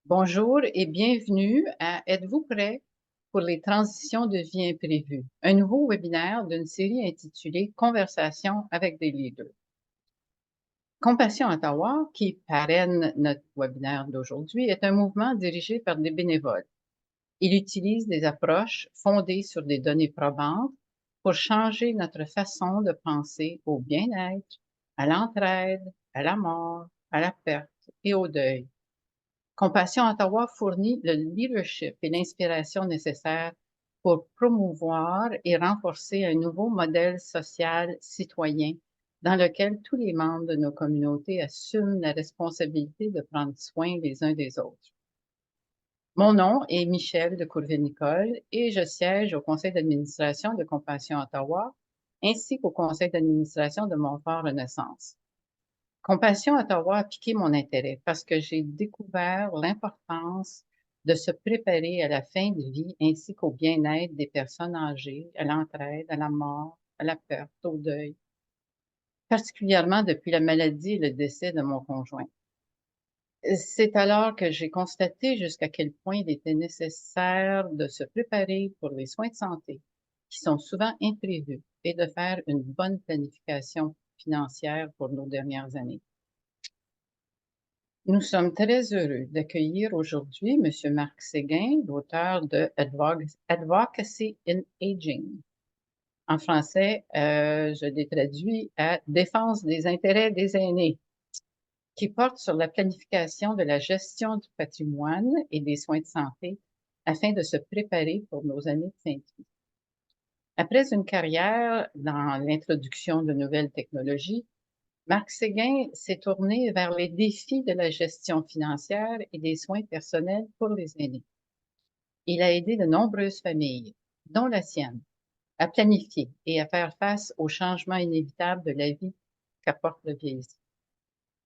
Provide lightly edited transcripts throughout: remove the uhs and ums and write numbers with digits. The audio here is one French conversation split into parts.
Bonjour et bienvenue à Êtes-vous prêt pour les transitions de vie imprévues? Un nouveau webinaire d'une série intitulée Conversations avec des leaders. Compassion Ottawa, qui parraine notre webinaire d'aujourd'hui, est un mouvement dirigé par des bénévoles. Il utilise des approches fondées sur des données probantes pour changer notre façon de penser au bien-être, à l'entraide, à la mort, à la perte et au deuil. Compassion Ottawa fournit le leadership et l'inspiration nécessaires pour promouvoir et renforcer un nouveau modèle social citoyen dans lequel tous les membres de nos communautés assument la responsabilité de prendre soin les uns des autres. Mon nom est Michel de Courville-Nicole et je siège au conseil d'administration de Compassion Ottawa ainsi qu'au conseil d'administration de Montfort Renaissance. Compassion Ottawa a piqué mon intérêt parce que j'ai découvert l'importance de se préparer à la fin de vie ainsi qu'au bien-être des personnes âgées, à l'entraide, à la mort, à la perte, au deuil, particulièrement depuis la maladie et le décès de mon conjoint. C'est alors que j'ai constaté jusqu'à quel point il était nécessaire de se préparer pour les soins de santé, qui sont souvent imprévus, et de faire une bonne planification financière pour nos dernières années. Nous sommes très heureux d'accueillir aujourd'hui M. Marc Séguin, l'auteur de Advocacy in Aging. En français, je l'ai traduit à Défense des intérêts des aînés, qui porte sur la planification de la gestion du patrimoine et des soins de santé afin de se préparer pour nos années de fin de vie. Après une carrière dans l'introduction de nouvelles technologies, Marc Séguin s'est tourné vers les défis de la gestion financière et des soins personnels pour les aînés. Il a aidé de nombreuses familles, dont la sienne, à planifier et à faire face aux changements inévitables de la vie qu'apporte le vieillissement.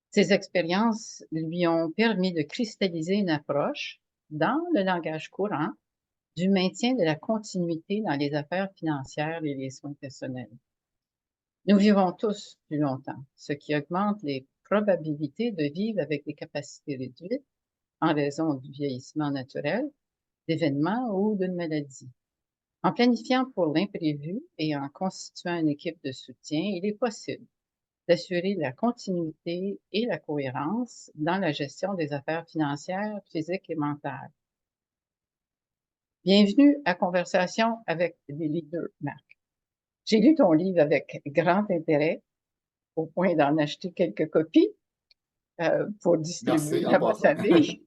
Ces expériences lui ont permis de cristalliser une approche, dans le langage courant, du maintien de la continuité dans les affaires financières et les soins personnels. Nous vivons tous plus longtemps, ce qui augmente les probabilités de vivre avec des capacités réduites en raison du vieillissement naturel, d'événements ou d'une maladie. En planifiant pour l'imprévu et en constituant une équipe de soutien, il est possible d'assurer la continuité et la cohérence dans la gestion des affaires financières, physiques et mentales. Bienvenue à Conversation avec des leaders, Marc. J'ai lu ton livre avec grand intérêt, au point d'en acheter quelques copies pour Merci, distribuer en à ma passant. famille.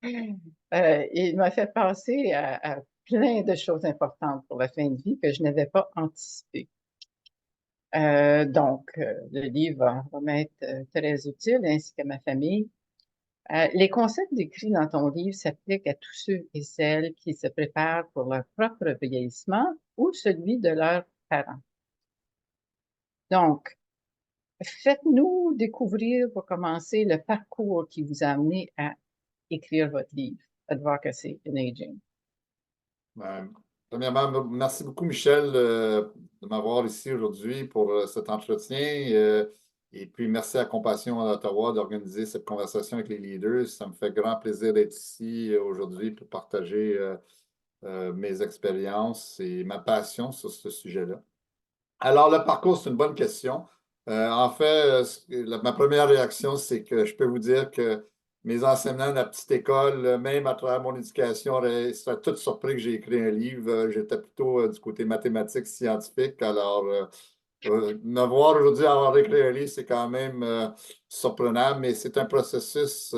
Il m'a fait penser à plein de choses importantes pour la fin de vie que je n'avais pas anticipées. Le livre va m'être très utile, ainsi qu'à ma famille. Les concepts décrits dans ton livre s'appliquent à tous ceux et celles qui se préparent pour leur propre vieillissement ou celui de leurs parents. Donc, faites-nous découvrir, pour commencer, le parcours qui vous a amené à écrire votre livre, Advocacy in Aging. Premièrement, merci beaucoup, Michel, de m'avoir ici aujourd'hui pour cet entretien. Et puis, merci à Compassion à Ottawa d'organiser cette conversation avec les leaders. Ça me fait grand plaisir d'être ici aujourd'hui pour partager mes expériences et ma passion sur ce sujet-là. Alors, le parcours, c'est une bonne question. En fait, ma première réaction, c'est que je peux vous dire que mes enseignants de la petite école, même à travers mon éducation, seraient tous surpris que j'ai écrit un livre. J'étais plutôt du côté mathématique, scientifique. Alors, me voir aujourd'hui avoir écrit un livre, c'est quand même surprenant, mais c'est un processus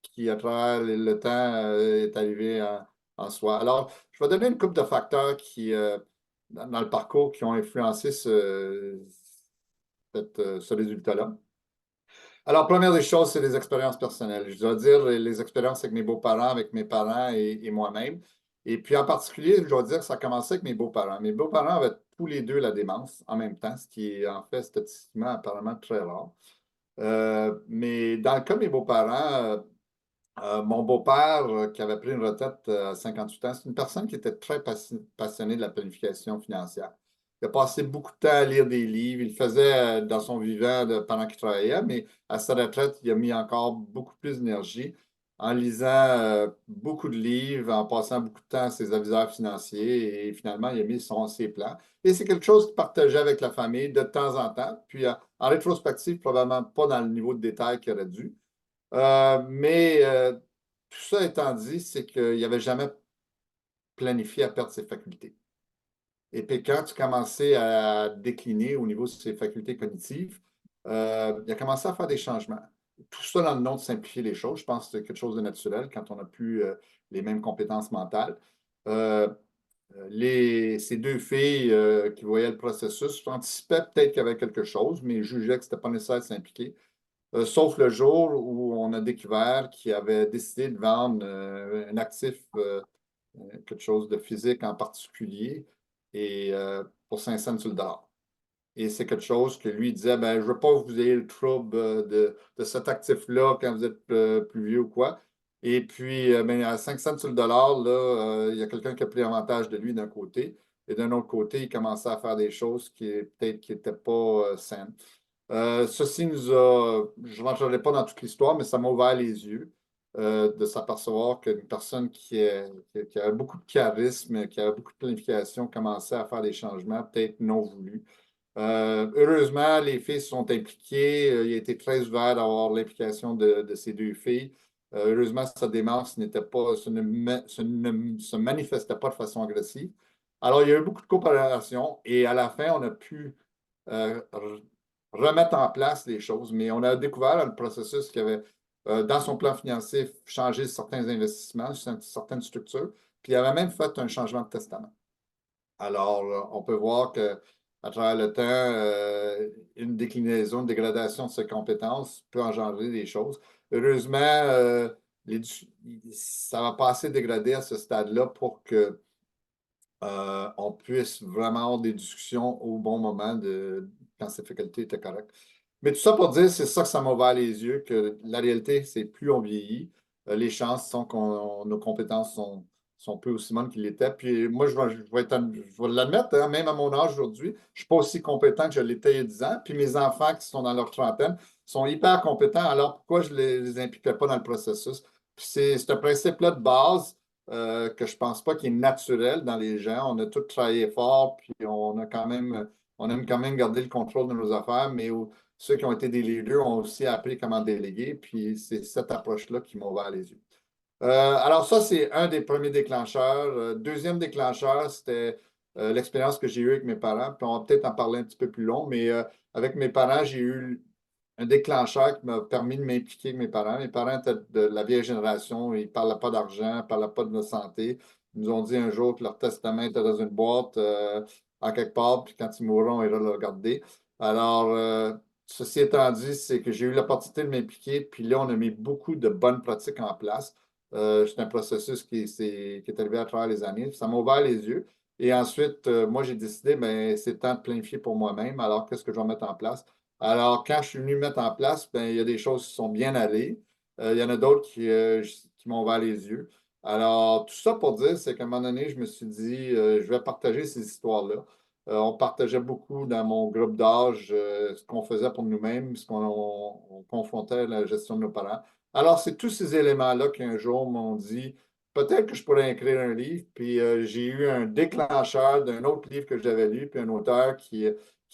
qui, à travers le temps, est arrivé en soi. Alors, je vais donner une couple de facteurs qui dans le parcours qui ont influencé ce résultat-là. Alors, première des choses, c'est les expériences personnelles. Je dois dire les expériences avec mes beaux-parents, avec mes parents et moi-même. Et puis, en particulier, je dois dire que ça a commencé avec mes beaux-parents. Mes beaux-parents avaient tous les deux la démence en même temps, ce qui est en fait statistiquement apparemment très rare. Mais dans le cas de mes beaux-parents, mon beau-père, qui avait pris une retraite à 58 ans, c'est une personne qui était très passionnée de la planification financière. Il a passé beaucoup de temps à lire des livres. Il le faisait dans son vivant pendant qu'il travaillait, mais à sa retraite, il a mis encore beaucoup plus d'énergie en lisant beaucoup de livres, en passant beaucoup de temps à ses aviseurs financiers et finalement, il a mis ses plans. Et c'est quelque chose qu'il partageait avec la famille de temps en temps. Puis en rétrospective, probablement pas dans le niveau de détail qu'il aurait dû. Mais tout ça étant dit, c'est qu'il n'avait jamais planifié à perdre ses facultés. Et puis quand tu commençais à décliner au niveau de ses facultés cognitives, il a commencé à faire des changements. Tout ça dans le nom de simplifier les choses. Je pense que c'est quelque chose de naturel quand on n'a plus les mêmes compétences mentales. Euh, ces deux filles qui voyaient le processus anticipaient peut-être qu'il y avait quelque chose, mais jugeaient que ce n'était pas nécessaire de s'impliquer. Sauf le jour où on a découvert qu'il avait décidé de vendre un actif, quelque chose de physique en particulier, et pour 5 cents sur le dollar. Et c'est quelque chose que lui disait, ben, je ne veux pas que vous ayez le trouble de cet actif-là quand vous êtes plus vieux ou quoi. Et puis, ben, à 5 cents sur le dollar, là, il y a quelqu'un qui a pris avantage de lui d'un côté. Et d'un autre côté, il commençait à faire des choses qui peut-être qui n'étaient pas saines. Ceci nous a, je ne rentrerai pas dans toute l'histoire, mais ça m'a ouvert les yeux de s'apercevoir qu'une personne qui avait beaucoup de charisme, qui avait beaucoup de planification, commençait à faire des changements, peut-être non voulus. Heureusement, les filles se sont impliquées. Il a été très ouvert d'avoir l'implication de ces deux filles. Heureusement, sa démarche n'était pas, se manifestait pas de façon agressive. Alors, il y a eu beaucoup de coopération et à la fin, on a pu euh, remettre en place les choses, mais on a découvert dans le processus qu'il y avait, dans son plan financier, changé certains investissements, certaines structures, puis il avait même fait un changement de testament. Alors, on peut voir que à travers le temps, une déclinaison, une dégradation de ses compétences peut engendrer des choses. Heureusement, ça va pas assez dégrader à ce stade-là pour que on puisse vraiment avoir des discussions au bon moment quand ses facultés étaient correctes. Mais tout ça pour dire, c'est ça que ça m'a ouvert les yeux, que la réalité, c'est plus on vieillit, les chances sont que nos compétences sont peu aussi bonnes qu'ils l'étaient. Puis moi, je vais l'admettre, hein, même à mon âge aujourd'hui, je ne suis pas aussi compétent que je l'étais il y a 10 ans. Puis mes enfants qui sont dans leur trentaine sont hyper compétents. Alors pourquoi je ne les impliquais pas dans le processus? Puis c'est un principe-là de base que je pense pas qu'il est naturel dans les gens. On a tous travaillé fort, puis on aime quand même garder le contrôle de nos affaires, mais ceux qui ont été des leaders ont aussi appris comment déléguer, puis c'est cette approche-là qui m'a ouvert les yeux. Alors ça, c'est un des premiers déclencheurs. Deuxième déclencheur, c'était l'expérience que j'ai eue avec mes parents. Puis on va peut-être en parler un petit peu plus long, mais avec mes parents, j'ai eu un déclencheur qui m'a permis de m'impliquer avec mes parents. Mes parents étaient de la vieille génération, ils ne parlaient pas d'argent, ils ne parlaient pas de notre santé. Ils nous ont dit un jour que leur testament était dans une boîte en quelque part, puis quand ils mourront, on ira le regarder. Alors, ceci étant dit, c'est que j'ai eu l'opportunité de m'impliquer, puis là, on a mis beaucoup de bonnes pratiques en place. C'est un processus qui est arrivé à travers les années. Ça m'a ouvert les yeux. Et ensuite, moi, j'ai décidé, ben, c'est le temps de planifier pour moi-même. Alors, qu'est-ce que je vais mettre en place? Alors, quand je suis venu mettre en place, ben, il y a des choses qui sont bien allées. Il y en a d'autres qui m'ont ouvert les yeux. Alors, tout ça pour dire, c'est qu'à un moment donné, je me suis dit, je vais partager ces histoires-là. On partageait beaucoup dans mon groupe d'âge ce qu'on faisait pour nous-mêmes, ce qu'on confrontait à la gestion de nos parents. Alors, c'est tous ces éléments-là qui un jour m'ont dit, peut-être que je pourrais écrire un livre. Puis j'ai eu un déclencheur d'un autre livre que j'avais lu, puis un auteur qui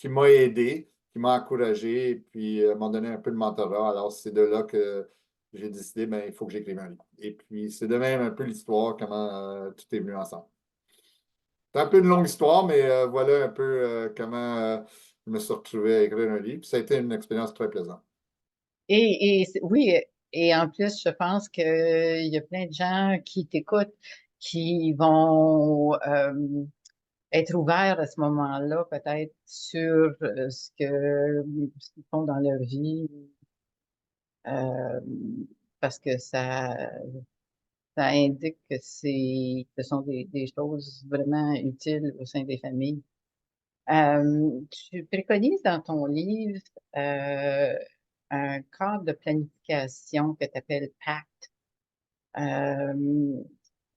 m'a aidé, qui m'a encouragé, et puis m'a donné un peu de mentorat. Alors, c'est de là que j'ai décidé, ben, il faut que j'écrive un livre. Et puis, c'est de même un peu l'histoire, comment tout est venu ensemble. C'est un peu une longue histoire, mais voilà un peu comment je me suis retrouvé à écrire un livre. Puis ça a été une expérience très plaisante. Oui, et en plus, je pense qu'il y a plein de gens qui t'écoutent qui vont être ouverts à ce moment-là, peut-être sur ce qu'ils font dans leur vie, euh, parce que ça indique que ce sont des choses vraiment utiles au sein des familles. Tu préconises dans ton livre euh, un cadre de planification que tu appelles PACT. Euh,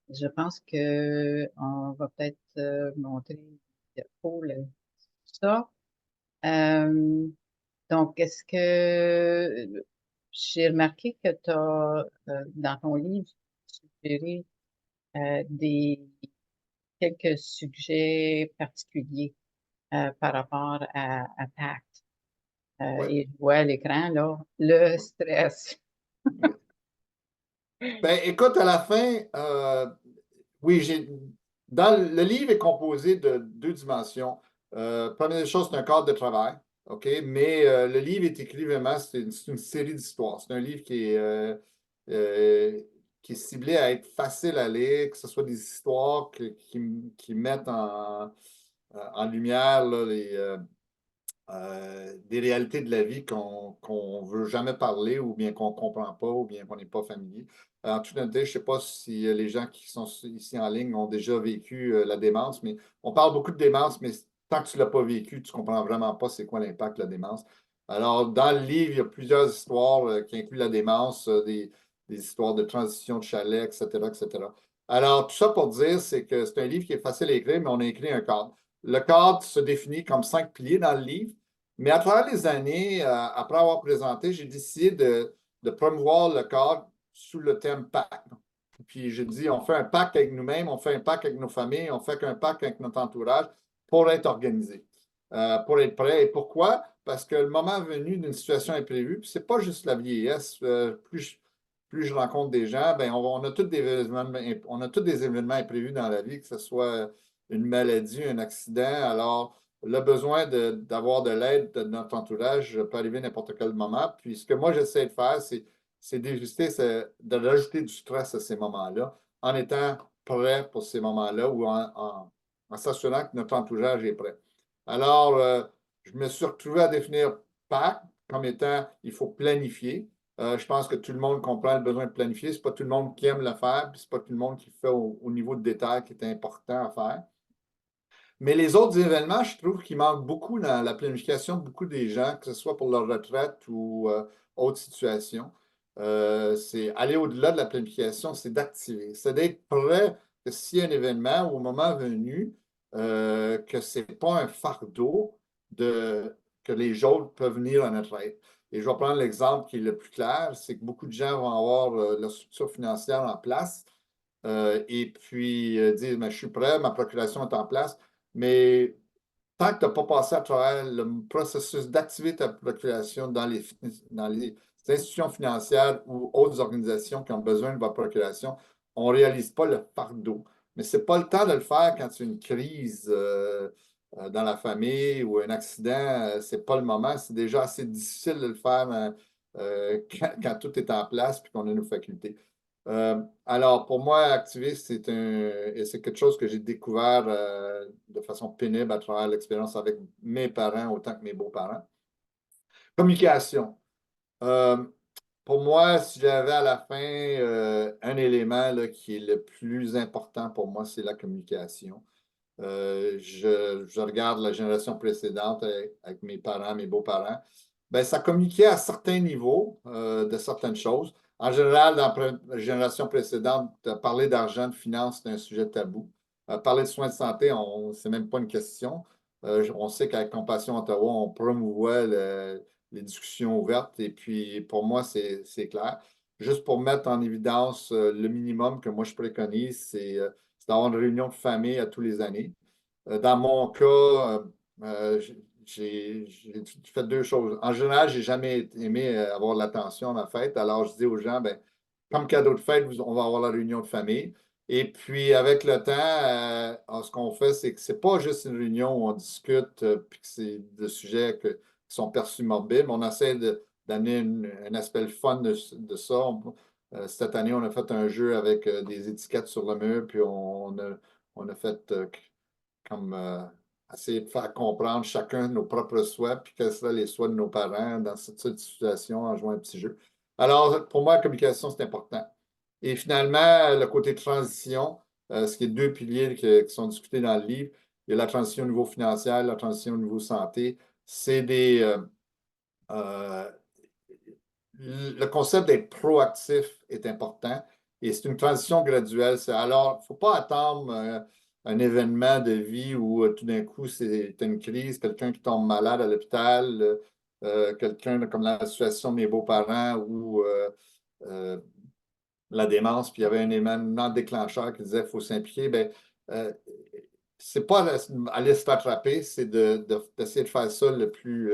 je pense que on va peut-être montrer le diapo là. ça. Donc, est-ce que j'ai remarqué que tu as, dans ton livre, suggéré des quelques sujets particuliers par rapport à Pacte. Oui. Et je vois à l'écran, là, le stress. Ben, écoute, à la fin, oui, dans le livre est composé de deux dimensions. Première des choses, c'est un cadre de travail, OK? Mais le livre est écrit vraiment, c'est une série d'histoires. C'est un livre qui est ciblé à être facile à lire, que ce soit des histoires qui mettent en lumière là, des réalités de la vie qu'on ne veut jamais parler ou bien qu'on ne comprend pas ou bien qu'on n'est pas familier. En toute honnêteté, je ne sais pas si les gens qui sont ici en ligne ont déjà vécu la démence, mais on parle beaucoup de démence, mais tant que tu ne l'as pas vécu, tu ne comprends vraiment pas c'est quoi l'impact de la démence. Alors, dans le livre, il y a plusieurs histoires qui incluent la démence, des histoires de transition de chalet, etc., etc. Alors, tout ça pour dire, c'est que c'est un livre qui est facile à écrire, mais on a écrit un cadre. Le cadre se définit comme 5 piliers dans le livre. Mais à travers les années, après avoir présenté, j'ai décidé de promouvoir le cadre sous le thème pacte. Puis j'ai dit, on fait un pacte avec nous-mêmes, on fait un pacte avec nos familles, on fait un pacte avec notre entourage pour être organisé, pour être prêt. Et pourquoi? Parce que le moment venu d'une situation imprévue, puis c'est pas juste la vieillesse, plus je rencontre des gens, ben on a tous des événements imprévus dans la vie, que ce soit une maladie, un accident. Alors, le besoin d'avoir de l'aide de notre entourage peut arriver à n'importe quel moment. Puis ce que moi, j'essaie de faire, c'est d'ajuster, de rajouter du stress à ces moments-là en étant prêt pour ces moments-là ou en s'assurant que notre entourage est prêt. Alors, je me suis retrouvé à définir PAC comme étant il faut planifier. Je pense que tout le monde comprend le besoin de planifier. Ce n'est pas tout le monde qui aime le faire, puis ce n'est pas tout le monde qui le fait au niveau de détail qui est important à faire. Mais les autres événements, je trouve qu'il manque beaucoup dans la planification de beaucoup des gens, que ce soit pour leur retraite ou autre situation. C'est aller au-delà de la planification, c'est d'activer, c'est d'être prêt que s'il y a un événement ou au moment venu, que ce n'est pas un fardeau que les autres peuvent venir à notre aide. Et je vais prendre l'exemple qui est le plus clair, c'est que beaucoup de gens vont avoir leur structure financière en place et puis dire, mais je suis prêt, ma procuration est en place. Mais tant que tu n'as pas passé à travers le processus d'activer ta procuration dans les institutions financières ou autres organisations qui ont besoin de votre procuration, on ne réalise pas le fardeau. Mais ce n'est pas le temps de le faire quand tu as une crise dans la famille ou un accident. Ce n'est pas le moment. C'est déjà assez difficile de le faire quand tout est en place et qu'on a nos facultés. Alors, pour moi, activiste, c'est quelque chose que j'ai découvert de façon pénible à travers l'expérience avec mes parents autant que mes beaux-parents. Communication. Euh, pour moi, si j'avais à la fin un élément là, qui est le plus important pour moi, c'est la communication. Je regarde la génération précédente avec mes parents, mes beaux-parents. Ben, ça communiquait à certains niveaux de certaines choses. En général, dans la génération précédente, parler d'argent, de finances, c'est un sujet tabou. Parler de soins de santé, c'est même pas une question. On sait qu'avec Compassion Ottawa, on promouvoit les discussions ouvertes. Et puis, pour moi, c'est clair. Juste pour mettre en évidence le minimum que moi je préconise, c'est d'avoir une réunion de famille à tous les années. Dans mon cas, j'ai fait deux choses. En général, j'ai jamais aimé avoir de l'attention à ma fête. Alors, je dis aux gens, ben, comme cadeau de fête, on va avoir la réunion de famille. Et puis, avec le temps, ce qu'on fait, c'est que c'est pas juste une réunion où on discute, puis que c'est des sujets qui sont perçus morbides, mais on essaie d'amener un aspect le fun de ça. Cette année, on a fait un jeu avec des étiquettes sur le mur, puis on a fait comme essayer de faire comprendre chacun nos propres souhaits, puis quels seraient les souhaits de nos parents dans cette situation en jouant un petit jeu. Alors, pour moi, la communication, c'est important. Et finalement, le côté transition, ce qui est deux piliers qui sont discutés dans le livre, il y a la transition au niveau financier, la transition au niveau santé. C'est euh, le concept d'être proactif est important et c'est une transition graduelle. Alors, il ne faut pas attendre un événement de vie où tout d'un coup, c'est une crise, quelqu'un qui tombe malade à l'hôpital, quelqu'un comme la situation de mes beaux-parents où la démence, puis il y avait un événement déclencheur qui disait qu'il faut s'impliquer, ben, euh, c'est pas aller se faire attraper, c'est d'essayer de faire ça le plus,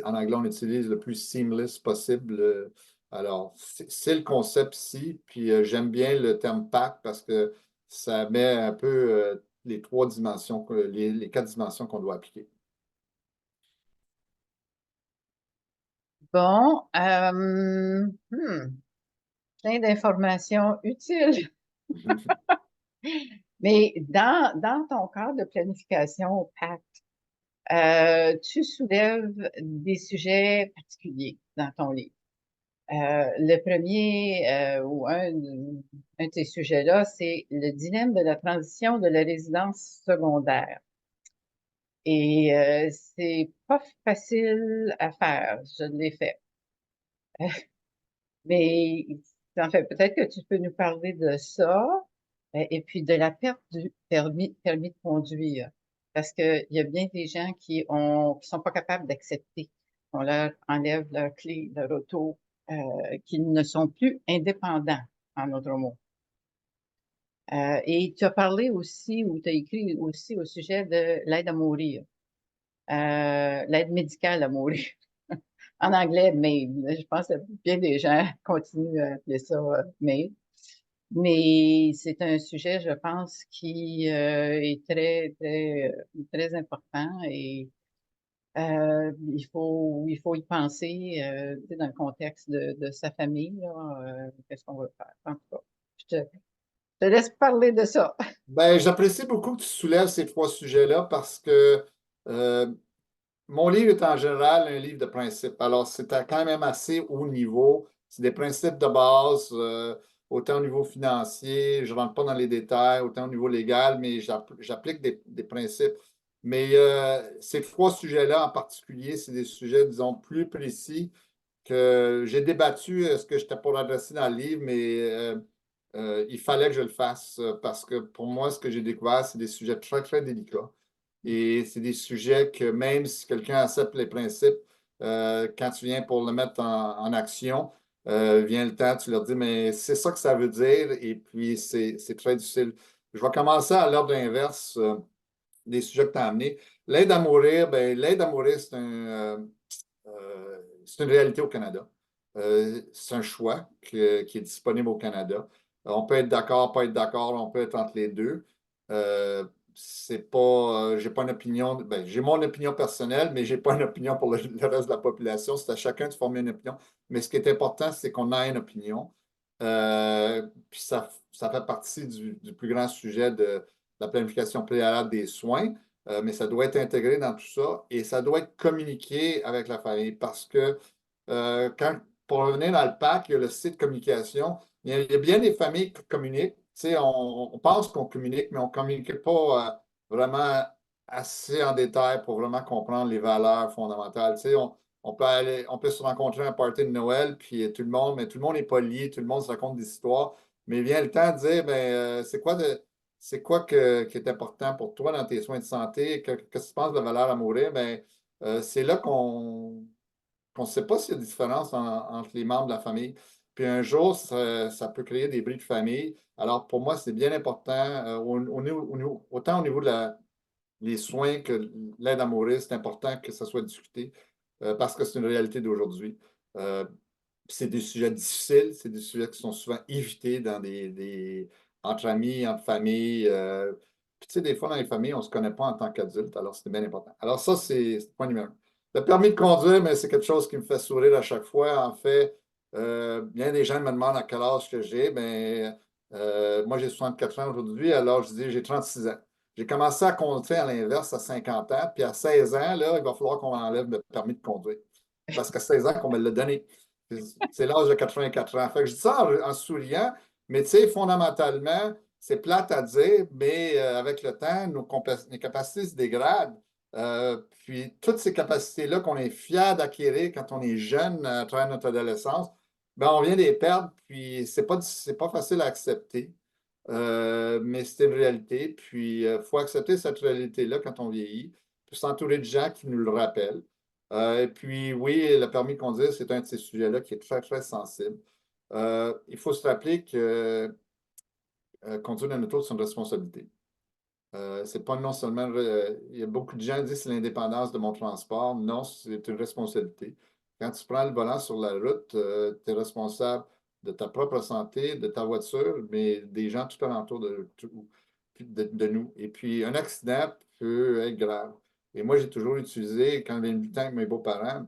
en anglais on utilise le plus seamless possible. Alors, c'est le concept ici, puis j'aime bien le terme PAC parce que ça met un peu les trois dimensions, les quatre dimensions qu'on doit appliquer. Bon, plein d'informations utiles. Mais dans ton cadre de planification PAC, tu soulèves des sujets particuliers dans ton livre. Le premier ou un de ces sujets-là, c'est le dilemme de la transition de la résidence secondaire. Et c'est pas facile à faire, je l'ai fait. Mais en fait, peut-être que tu peux nous parler de ça et puis de la perte du permis de conduire. Parce qu'il y a bien des gens qui sont pas capables d'accepter qu'on leur enlève leur clé, leur auto, qu'ils ne sont plus indépendants, en d'autres mots. Et tu as parlé aussi, ou tu as écrit aussi au sujet de l'aide à mourir, l'aide médicale à mourir. En anglais, MAID. Je pense que bien des gens continuent à appeler ça MAID. Mais c'est un sujet, je pense, qui est très important et il faut y penser tu sais, dans le contexte de sa famille, là, qu'est-ce qu'on va faire. En tout cas, je te laisse parler de ça. Ben, j'apprécie beaucoup que tu soulèves ces trois sujets-là parce que euh, mon livre est en général un livre de principes. Alors, c'est quand même assez haut niveau. C'est des principes de base, autant au niveau financier, je ne rentre pas dans les détails, autant au niveau légal, mais j'applique des principes. Mais ces trois sujets-là en particulier, c'est des sujets, disons, plus précis que j'ai débattu ce que j'étais pour adresser dans le livre, mais il fallait que je le fasse parce que pour moi, ce que j'ai découvert, c'est des sujets très, très délicats. Et c'est des sujets que même si quelqu'un accepte les principes, quand tu viens pour le mettre en action, vient le temps, tu leur dis, mais c'est ça que ça veut dire, et puis c'est très difficile. Je vais commencer à l'ordre inverse des sujets que tu as amenés. L'aide à mourir, ben, l'aide à mourir, c'est une réalité au Canada. C'est un choix qui est disponible au Canada. On peut être d'accord, pas être d'accord, on peut être entre les deux. C'est pas, j'ai pas une opinion, ben, j'ai mon opinion personnelle, mais j'ai pas une opinion pour le reste de la population. C'est à chacun de former une opinion. Mais ce qui est important, c'est qu'on ait une opinion. Puis ça fait partie du plus grand sujet de la planification préalable des soins. Mais ça doit être intégré dans tout ça et ça doit être communiqué avec la famille parce que pour revenir dans le PAC, il y a le site de communication. Il y a bien des familles qui communiquent. Tu sais, on pense qu'on communique, mais on ne communique pas vraiment assez en détail pour vraiment comprendre les valeurs fondamentales. Tu sais, on peut se rencontrer à un party de Noël, puis mais tout le monde n'est pas lié, tout le monde se raconte des histoires. Mais il vient le temps de dire, ben, c'est quoi qui est important pour toi dans tes soins de santé? Qu'est-ce que tu penses de la valeur à mourir? Ben, c'est là qu'on ne sait pas s'il y a des différences entre les membres de la famille. Puis un jour, ça peut créer des bris de famille. Alors, pour moi, c'est bien important, autant au niveau les soins que l'aide à mourir, c'est important que ça soit discuté parce que c'est une réalité d'aujourd'hui. Euh, c'est des sujets difficiles, c'est des sujets qui sont souvent évités entre amis, entre familles. Puis tu sais, des fois, dans les familles, on ne se connaît pas en tant qu'adulte, alors c'est bien important. Alors ça, c'est le point numéro un. Le permis de conduire, mais c'est quelque chose qui me fait sourire à chaque fois. En fait, bien des gens me demandent à quel âge que j'ai. Ben, moi, j'ai 64 ans aujourd'hui, alors je dis j'ai 36 ans. J'ai commencé à conduire à l'inverse à 50 ans, puis à 16 ans, là, il va falloir qu'on enlève le permis de conduire. Parce qu'à 16 ans qu'on me l'a donné. C'est l'âge de 84 ans. Fait que je dis ça en souriant, mais tu sais, fondamentalement, c'est plate à dire, mais avec le temps, nos capacités se dégradent. Puis toutes ces capacités-là qu'on est fiers d'acquérir quand on est jeune à travers notre adolescence, ben, on vient les perdre, puis c'est pas facile à accepter. mais c'est une réalité. Puis, il faut accepter cette réalité-là quand on vieillit, puis s'entourer de gens qui nous le rappellent. Et puis, oui, le permis de conduire, c'est un de ces sujets-là qui est très, très sensible. Il faut se rappeler que conduire une auto, c'est une responsabilité. C'est pas non seulement. Il y a beaucoup de gens qui disent que c'est l'indépendance de mon transport. Non, c'est une responsabilité. Quand tu prends le volant sur la route, tu es responsable de ta propre santé, de ta voiture, mais des gens tout alentour de nous. Et puis, un accident peut être grave. Et moi, j'ai toujours utilisé, quand j'avais 8 ans avec mes beaux-parents,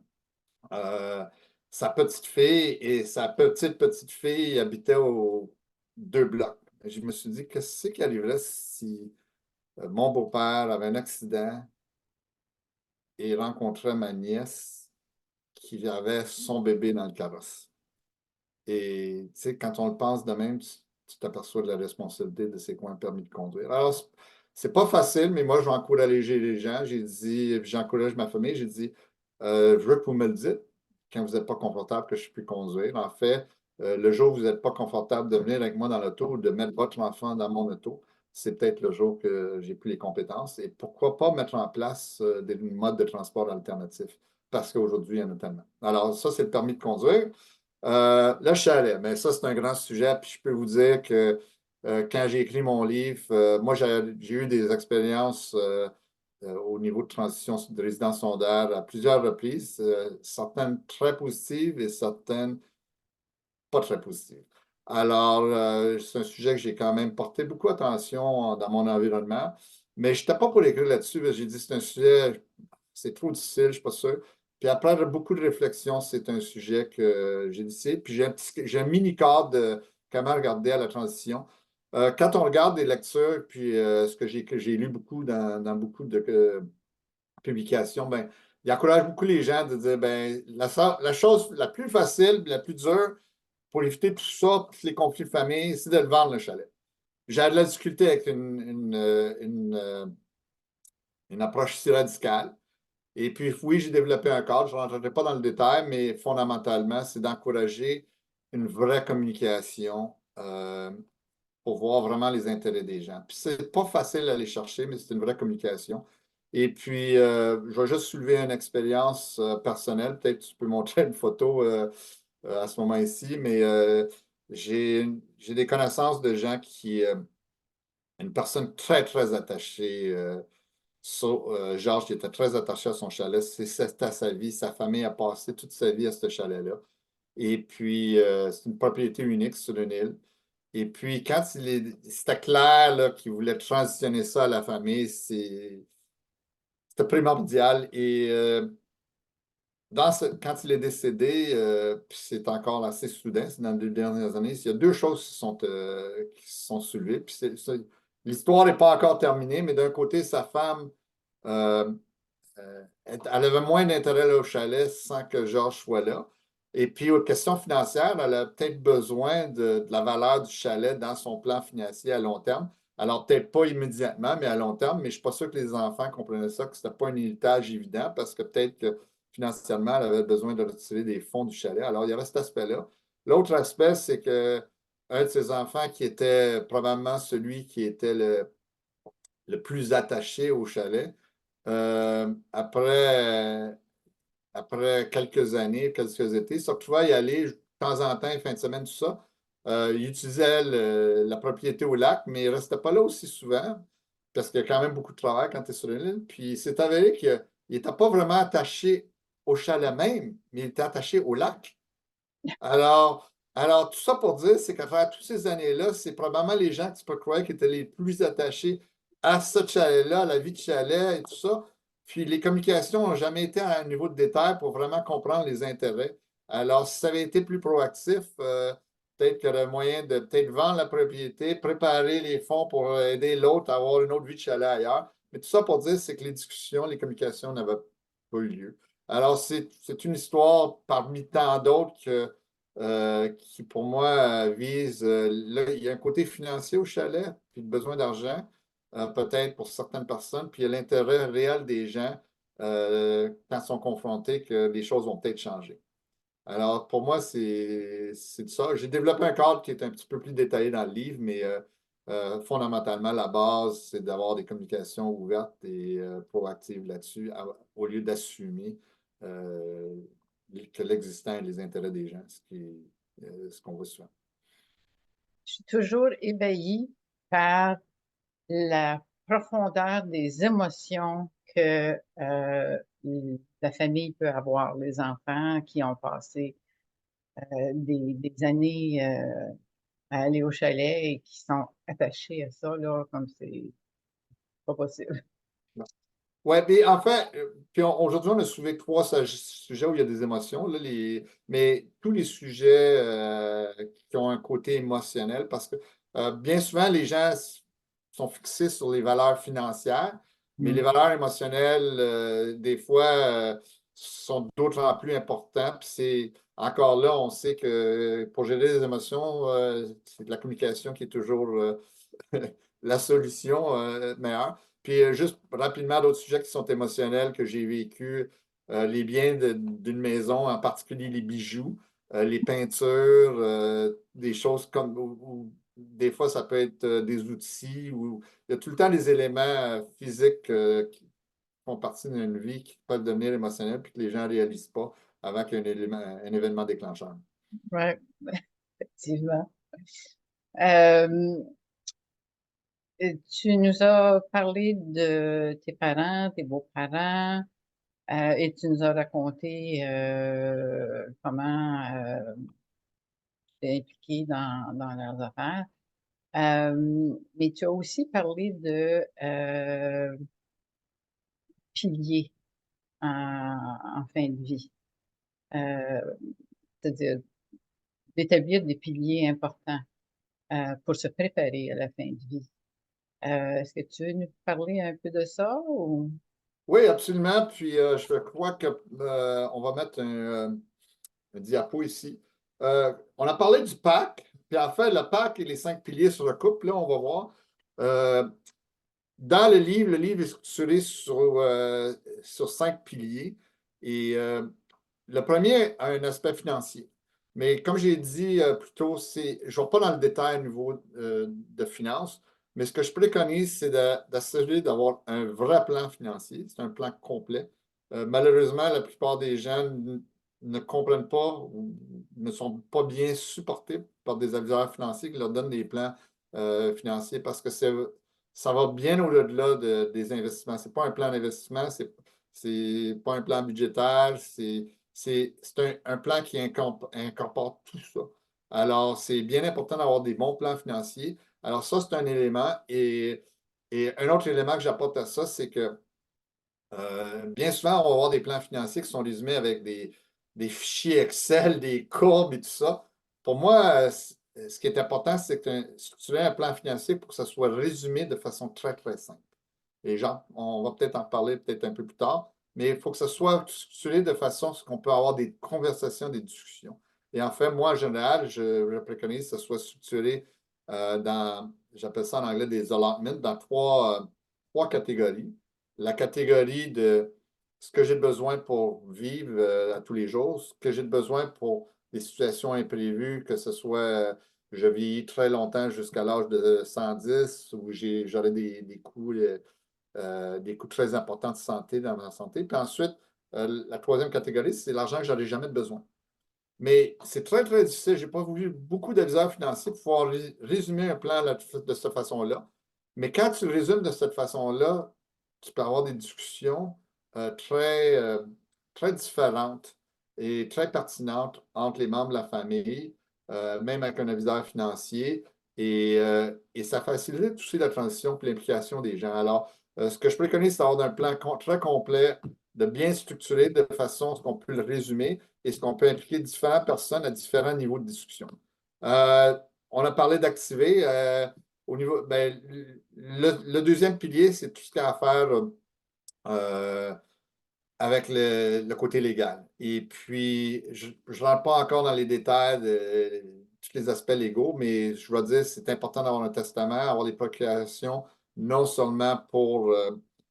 euh, sa petite fille et sa petite fille habitaient aux 2 blocs. Je me suis dit, qu'est-ce qui arriverait si mon beau-père avait un accident et rencontrait ma nièce qui avait son bébé dans le carrosse. Et tu sais, quand on le pense de même, tu t'aperçois de la responsabilité de c'est quoi un permis de conduire. Alors, c'est pas facile, mais moi, je vais encourager les gens. J'ai dit, j'encourage ma famille, j'ai dit, je veux que vous me le dites quand vous n'êtes pas confortable que je puisse conduire. En fait, le jour où vous n'êtes pas confortable de venir avec moi dans l'auto ou de mettre votre enfant dans mon auto, c'est peut-être le jour que j'ai plus les compétences. Et pourquoi pas mettre en place des modes de transport alternatifs? Parce qu'aujourd'hui, il y en a tellement. Alors, ça, c'est le permis de conduire. Le chalet, mais ça, c'est un grand sujet. Puis je peux vous dire que quand j'ai écrit mon livre, moi, j'ai eu des expériences au niveau de transition de résidence secondaire à plusieurs reprises, certaines très positives et certaines pas très positives. Alors, c'est un sujet que j'ai quand même porté beaucoup attention dans mon environnement, mais je n'étais pas pour écrire là-dessus, parce que j'ai dit c'est un sujet, c'est trop difficile, je ne suis pas sûr. Puis après beaucoup de réflexion, c'est un sujet que j'ai décidé. Puis j'ai un mini cadre de comment regarder à la transition. Quand on regarde des lectures, puis ce que j'ai lu beaucoup dans beaucoup de publications, ben, il encourage beaucoup les gens de dire ben, la chose la plus facile, la plus dure pour éviter tout ça, tous les conflits de famille, c'est de le vendre le chalet. J'ai de la difficulté avec une approche si radicale. Et puis, oui, j'ai développé un cadre. Je ne rentrerai pas dans le détail, mais fondamentalement, c'est d'encourager une vraie communication pour voir vraiment les intérêts des gens. Puis, c'est pas facile à aller chercher, mais c'est une vraie communication. Et puis, je vais juste soulever une expérience personnelle. Peut-être que tu peux montrer une photo à ce moment ici, mais j'ai des connaissances de gens une personne très, très attachée. Georges, qui était très attaché à son chalet. C'était sa vie. Sa famille a passé toute sa vie à ce chalet-là. Et puis, c'est une propriété unique sur une île. Et puis, quand c'était clair là, qu'il voulait transitionner ça à la famille, c'était primordial. Et quand il est décédé, puis c'est encore assez soudain, c'est dans les 2 dernières années, il y a 2 choses qui se sont soulevées. Puis l'histoire n'est pas encore terminée, mais d'un côté, sa femme euh, elle avait moins d'intérêt là, au chalet sans que Georges soit là. Et puis, aux questions financières, elle a peut-être besoin de la valeur du chalet dans son plan financier à long terme. Alors, peut-être pas immédiatement, mais à long terme. Mais je ne suis pas sûr que les enfants comprenaient ça, que ce n'était pas un héritage évident, parce que peut-être que financièrement, elle avait besoin de retirer des fonds du chalet. Alors, il y avait cet aspect-là. L'autre aspect, c'est que un de ses enfants, qui était probablement celui qui était le plus attaché au chalet, après quelques années, quelques étés, se retrouvait à y aller de temps en temps, fin de semaine, tout ça. Il utilisait la propriété au lac, mais il ne restait pas là aussi souvent, parce qu'il y a quand même beaucoup de travail quand tu es sur l'île. Puis c'est avéré qu'il n'était pas vraiment attaché au chalet même, mais il était attaché au lac. Alors, tout ça pour dire, c'est qu'à travers toutes ces années-là, c'est probablement les gens que tu peux croire qui étaient les plus attachés à ce chalet-là, à la vie de chalet et tout ça. Puis les communications n'ont jamais été à un niveau de détail pour vraiment comprendre les intérêts. Alors, si ça avait été plus proactif, peut-être qu'il y aurait moyen de peut-être vendre la propriété, préparer les fonds pour aider l'autre à avoir une autre vie de chalet ailleurs. Mais tout ça pour dire, c'est que les discussions, les communications n'avaient pas eu lieu. Alors, c'est une histoire parmi tant d'autres qui, pour moi, vise. Là, il y a un côté financier au chalet, puis le besoin d'argent, peut-être pour certaines personnes, puis il y a l'intérêt réel des gens quand ils sont confrontés que les choses vont peut-être changer. Alors, pour moi, c'est ça. J'ai développé un cadre qui est un petit peu plus détaillé dans le livre, mais Fondamentalement, la base, c'est d'avoir des communications ouvertes et proactives là-dessus, au lieu d'assumer euh, que l'existant et les intérêts des gens, ce qu'on voit souvent. Je suis toujours ébahie par la profondeur des émotions que la famille peut avoir, les enfants qui ont passé des années à aller au chalet et qui sont attachés à ça, là, comme c'est pas possible. Oui, mais en fait, puis aujourd'hui, on a soulevé trois sujets où il y a des émotions, là, mais tous les sujets qui ont un côté émotionnel, parce que bien souvent, les gens sont fixés sur les valeurs financières, mais les Mm. valeurs émotionnelles, des fois, sont d'autant plus importantes. Puis c'est encore là, on sait que pour gérer les émotions, c'est de la communication qui est toujours la solution meilleure. Puis juste rapidement, d'autres sujets qui sont émotionnels que j'ai vécu, les biens d'une maison, en particulier les bijoux, les peintures, des choses comme, des fois ça peut être des outils, ou il y a tout le temps des éléments physiques qui font partie d'une vie qui peuvent devenir émotionnels puis que les gens ne réalisent pas avant qu'il y ait un événement déclencheur. Ouais, effectivement. Euh, Tu nous as parlé de tes parents, tes beaux-parents, et tu nous as raconté comment tu es impliqué dans leurs affaires. Mais tu as aussi parlé de piliers en fin de vie, Euh, c'est-à-dire d'établir des piliers importants pour se préparer à la fin de vie. Est-ce que tu veux nous parler un peu de ça ou? Oui, absolument. Puis je crois que on va mettre un diapo ici. On a parlé du PAC, puis en fait, le PAC et les 5 piliers sur le couple, là, on va voir. Euh, Dans le livre est structuré sur 5 piliers. Et le premier a un aspect financier. Mais comme j'ai dit plus tôt, je ne vais pas dans le détail au niveau de finances, mais ce que je préconise, c'est d'assurer d'avoir un vrai plan financier. C'est un plan complet. Malheureusement, la plupart des gens ne comprennent pas ou ne sont pas bien supportés par des adviseurs financiers qui leur donnent des plans financiers parce que ça va bien au-delà des investissements. Ce n'est pas un plan d'investissement, c'est pas un plan budgétaire, c'est un plan qui incorpore tout ça. Alors, c'est bien important d'avoir des bons plans financiers. Alors, ça, c'est un élément. Et un autre élément que j'apporte à ça, c'est que bien souvent, on va avoir des plans financiers qui sont résumés avec des fichiers Excel, des courbes et tout ça. Pour moi, ce qui est important, c'est que structurer un plan financier pour que ça soit résumé de façon très, très simple. Les gens, on va peut-être en parler peut-être un peu plus tard, mais il faut que ça soit structuré de façon à ce qu'on peut avoir des conversations, des discussions. Et en fait, moi, en général, je préconise que ça soit structuré j'appelle ça en anglais des allotments, dans trois catégories. La catégorie de ce que j'ai besoin pour vivre à tous les jours, ce que j'ai besoin pour des situations imprévues, que ce soit je vis très longtemps jusqu'à l'âge de 110, où j'aurai des coûts très importants de santé dans ma santé. Puis ensuite, la troisième catégorie, c'est l'argent que je n'aurai jamais besoin. Mais c'est très, très difficile. Je n'ai pas vu beaucoup d'aviseurs financiers pour pouvoir résumer un plan de cette façon-là. Mais quand tu le résumes de cette façon-là, tu peux avoir des discussions très différentes et très pertinentes entre les membres de la famille, même avec un aviseur financier. Et ça facilite aussi la transition et l'implication des gens. Alors, ce que je préconise, c'est d'avoir un plan très complet, de bien structuré de façon à ce qu'on peut le résumer et ce qu'on peut impliquer différentes personnes à différents niveaux de discussion. Euh, on a parlé d'activer. Au niveau, ben, le deuxième pilier, c'est tout ce qu'il y a à faire euh, avec le côté légal. Et puis, je ne rentre pas encore dans les détails de tous les aspects légaux, mais je vais dire que c'est important d'avoir un testament, avoir des procurations, non seulement pour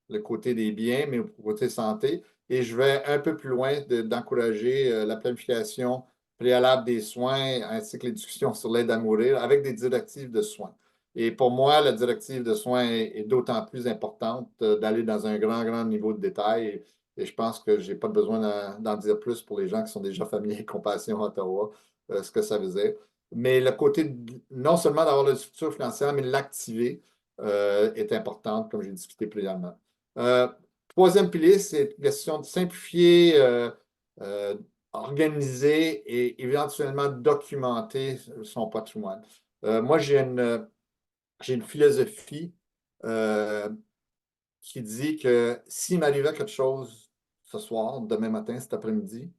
le côté des biens, mais pour le côté santé. Et je vais un peu plus loin d'encourager la planification préalable des soins ainsi que les discussions sur l'aide à mourir avec des directives de soins. Et pour moi, la directive de soins est d'autant plus importante d'aller dans un grand niveau de détail. Et je pense que je n'ai pas besoin d'en dire plus pour les gens qui sont déjà familiers avec Compassion Ottawa, ce que ça veut dire. Mais le côté, non seulement d'avoir le structure financière, mais l'activer est importante, comme j'ai discuté précédemment. Troisième pilier, c'est une question de simplifier, euh, organiser et éventuellement documenter son patrimoine. Moi, j'ai une philosophie euh, qui dit que s'il m'arrivait quelque chose ce soir, demain matin, cet après-midi,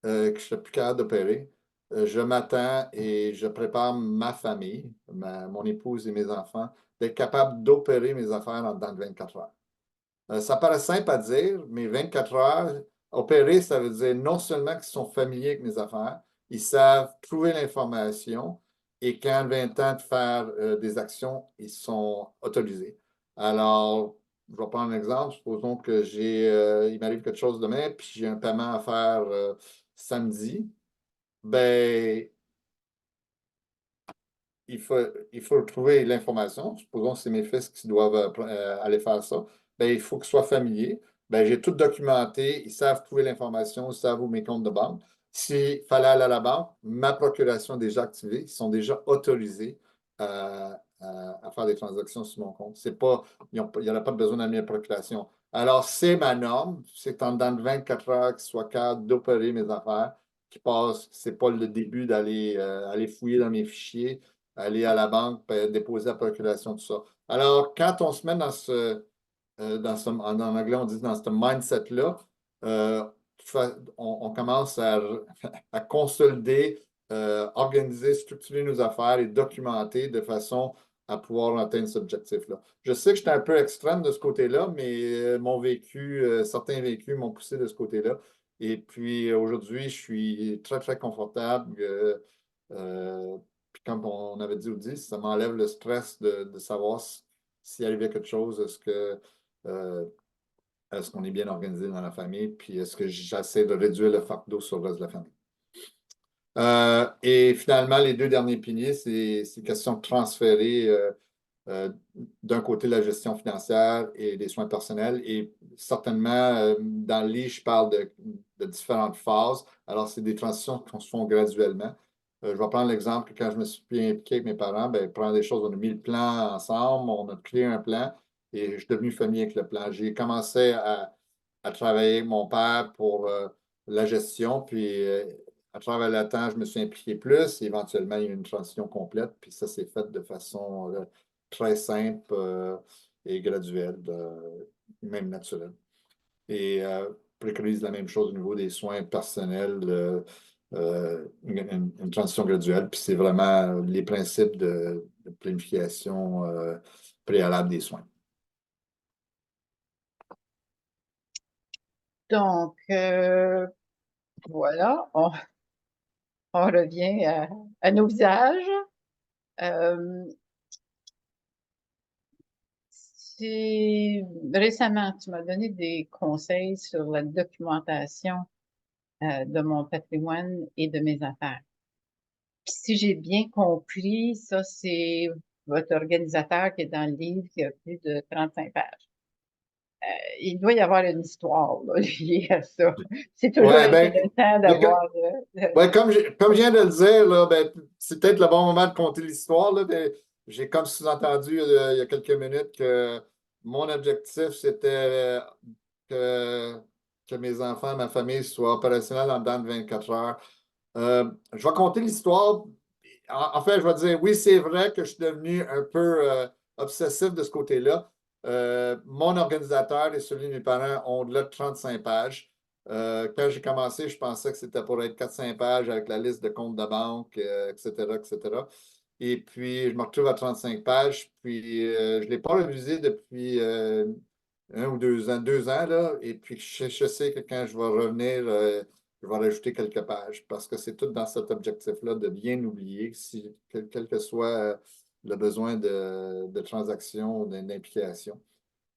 que je ne serais plus capable d'opérer, je m'attends et je prépare ma famille, mon épouse et mes enfants, d'être capable d'opérer mes affaires dans 24 heures. Ça paraît simple à dire, mais 24 heures, opérer, ça veut dire non seulement qu'ils sont familiers avec mes affaires, ils savent trouver l'information et quand il vient le temps de faire des actions, ils sont autorisés. Alors, je vais prendre un exemple. Supposons que il m'arrive quelque chose demain, puis j'ai un paiement à faire samedi. Ben, il faut trouver l'information. Supposons que c'est mes fils qui doivent aller faire ça. Ben, il faut qu'ils soient familiers. Ben, j'ai tout documenté. Ils savent trouver l'information. Ils savent où mes comptes de banque. S'il fallait aller à la banque, ma procuration est déjà activée. Ils sont déjà autorisés à faire des transactions sur mon compte. C'est pas, il n'y en a pas besoin d'amener la procuration. Alors, c'est ma norme. C'est en dedans de 24 heures qu'ils soient capables d'opérer mes affaires qui passent. C'est pas le début d'aller aller fouiller dans mes fichiers, aller à la banque, déposer la procuration, tout ça. Alors, quand on se met en anglais, on dit dans ce mindset-là, euh, on commence à consolider, organiser, structurer nos affaires et documenter de façon à pouvoir atteindre cet objectif-là. Je sais que j'étais un peu extrême de ce côté-là, mais mon vécu, certains vécus m'ont poussé de ce côté-là. Et puis aujourd'hui, je suis très confortable. Puis comme on avait dit ou dit, ça m'enlève le stress de savoir s'il arrivait quelque chose, euh, est-ce qu'on est bien organisé dans la famille, puis est-ce que j'essaie de réduire le fardeau sur le reste de la famille. Et finalement, les deux derniers piliers, c'est question de transférer euh, d'un côté la gestion financière et les soins personnels. Et certainement, dans le livre, je parle de différentes phases. Alors, c'est des transitions qui se font graduellement. Je vais prendre l'exemple que quand je me suis impliqué avec mes parents, ben, prendre des choses, on a mis le plan ensemble, on a créé un plan et je suis devenu familier avec le plan. J'ai commencé à travailler avec mon père pour la gestion, puis à travers le temps, je me suis impliqué plus. Et éventuellement, il y a eu une transition complète, puis ça s'est fait de façon très simple et graduelle, même naturelle. Et préconise la même chose au niveau des soins personnels, une transition graduelle. Puis c'est vraiment les principes de planification préalable des soins. Donc, voilà, on revient à nos visages. Euh, Récemment, tu m'as donné des conseils sur la documentation de mon patrimoine et de mes affaires. Puis si j'ai bien compris, ça, c'est votre organisateur qui est dans le livre qui a plus de 35 pages. Il doit y avoir une histoire là, liée à ça. C'est toujours Ouais, ben, intéressant ben, d'avoir. ouais, comme je viens de le dire, là, ben, c'est peut-être le bon moment de compter l'histoire. Là, ben, j'ai comme sous-entendu il y a quelques minutes que mon objectif, c'était que, que mes enfants, ma famille soient opérationnels en dedans de 24 heures. Je vais compter l'histoire. En fait, je vais dire, oui, c'est vrai que je suis devenu un peu obsessif de ce côté-là. Mon organisateur et celui de mes parents ont au-delà de 35 pages. Quand j'ai commencé, je pensais que c'était pour être 4-5 pages avec la liste de comptes de banque, etc., etc. Et puis, je me retrouve à 35 pages. Puis, je ne l'ai pas révisé depuis 1 ou 2 ans, là. Et puis, je sais que quand je vais revenir, je vais rajouter quelques pages parce que c'est tout dans cet objectif-là de bien oublier quel que soit le besoin de transaction, d'implication.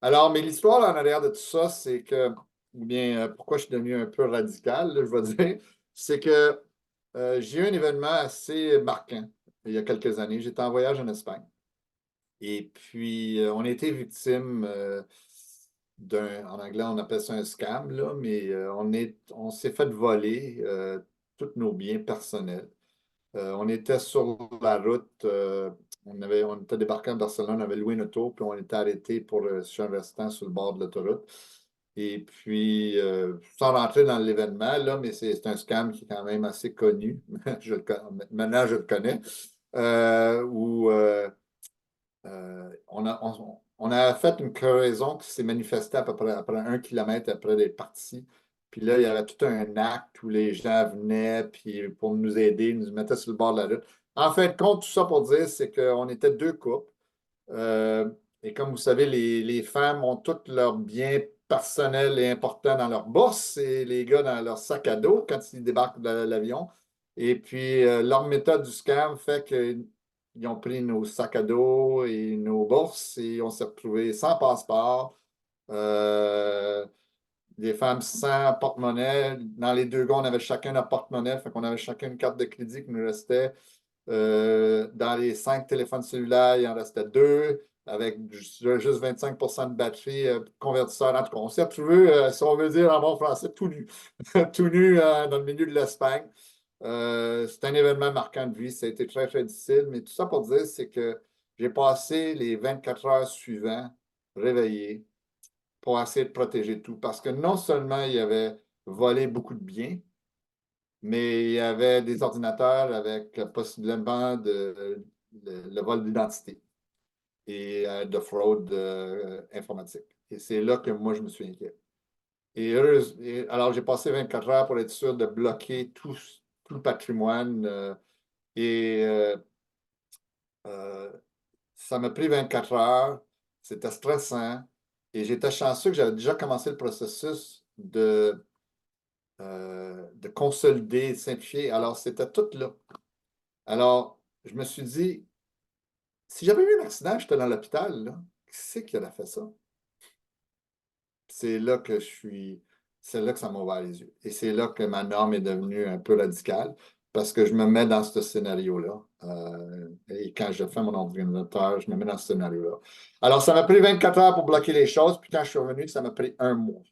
Alors, mais l'histoire en arrière de tout ça, c'est que, ou bien pourquoi je suis devenu un peu radical, là, je vais dire, c'est que j'ai eu un événement assez marquant il y a quelques années. J'étais en voyage en Espagne. Et puis, on a été victime en anglais, on appelle ça un scam, là, mais on s'est fait voler tous nos biens personnels. On était sur la route, on était débarqué à Barcelone, on avait loué une auto, puis on était arrêté pour chez un restaurant sur le bord de l'autoroute. Et puis, sans rentrer dans l'événement, là, mais c'est un scam qui est quand même assez connu. Maintenant, je le connais. Où on a fait une crevaison qui s'est manifestée à peu près après 1 kilomètre après d'être parti. Puis là, il y avait tout un acte où les gens venaient puis pour nous aider, ils nous mettaient sur le bord de la route. En fait, compte tout ça pour dire, c'est qu'on était deux couples. Euh, et comme vous savez, les femmes ont tous leurs biens personnels et importants dans leur bourse et les gars dans leur sac à dos quand ils débarquent de l'avion. Et puis, leur méthode du scam fait qu'ils ont pris nos sacs à dos et nos bourses et on s'est retrouvés sans passeport. Euh, les femmes sans porte-monnaie. Dans les deux gars, on avait chacun notre porte-monnaie, fait qu'on avait chacun une carte de crédit qui nous restait. Dans les 5 téléphones cellulaires, il en restait deux, avec juste 25 de batterie, convertisseur. En tout cas, on s'est retrouvé, si on veut dire en bon français, tout nu. Tout nu dans le milieu de l'Espagne. C'est un événement marquant de vie. Ça a été très, très difficile. Mais tout ça pour dire, c'est que j'ai passé les 24 heures suivantes réveillé pour essayer de protéger tout. Parce que non seulement il y avait volé beaucoup de biens, mais il y avait des ordinateurs avec possiblement le vol d'identité et de fraude informatique. Et c'est là que moi, je me suis inquiet. Alors, j'ai passé 24 heures pour être sûr de bloquer tout le patrimoine et euh, ça m'a pris 24 heures. C'était stressant et j'étais chanceux que j'avais déjà commencé le processus de consolider, de simplifier. Alors, c'était tout là. Alors, je me suis dit, si j'avais eu un accident, j'étais dans l'hôpital, là, qui c'est qui aurait fait ça? C'est là que c'est là que ça m'a ouvert les yeux. Et c'est là que ma norme est devenue un peu radicale, parce que je me mets dans ce scénario-là. Et quand je fais mon ordinateur, je me mets dans ce scénario-là. Alors, ça m'a pris 24 heures pour bloquer les choses, puis quand je suis revenu, ça m'a pris un mois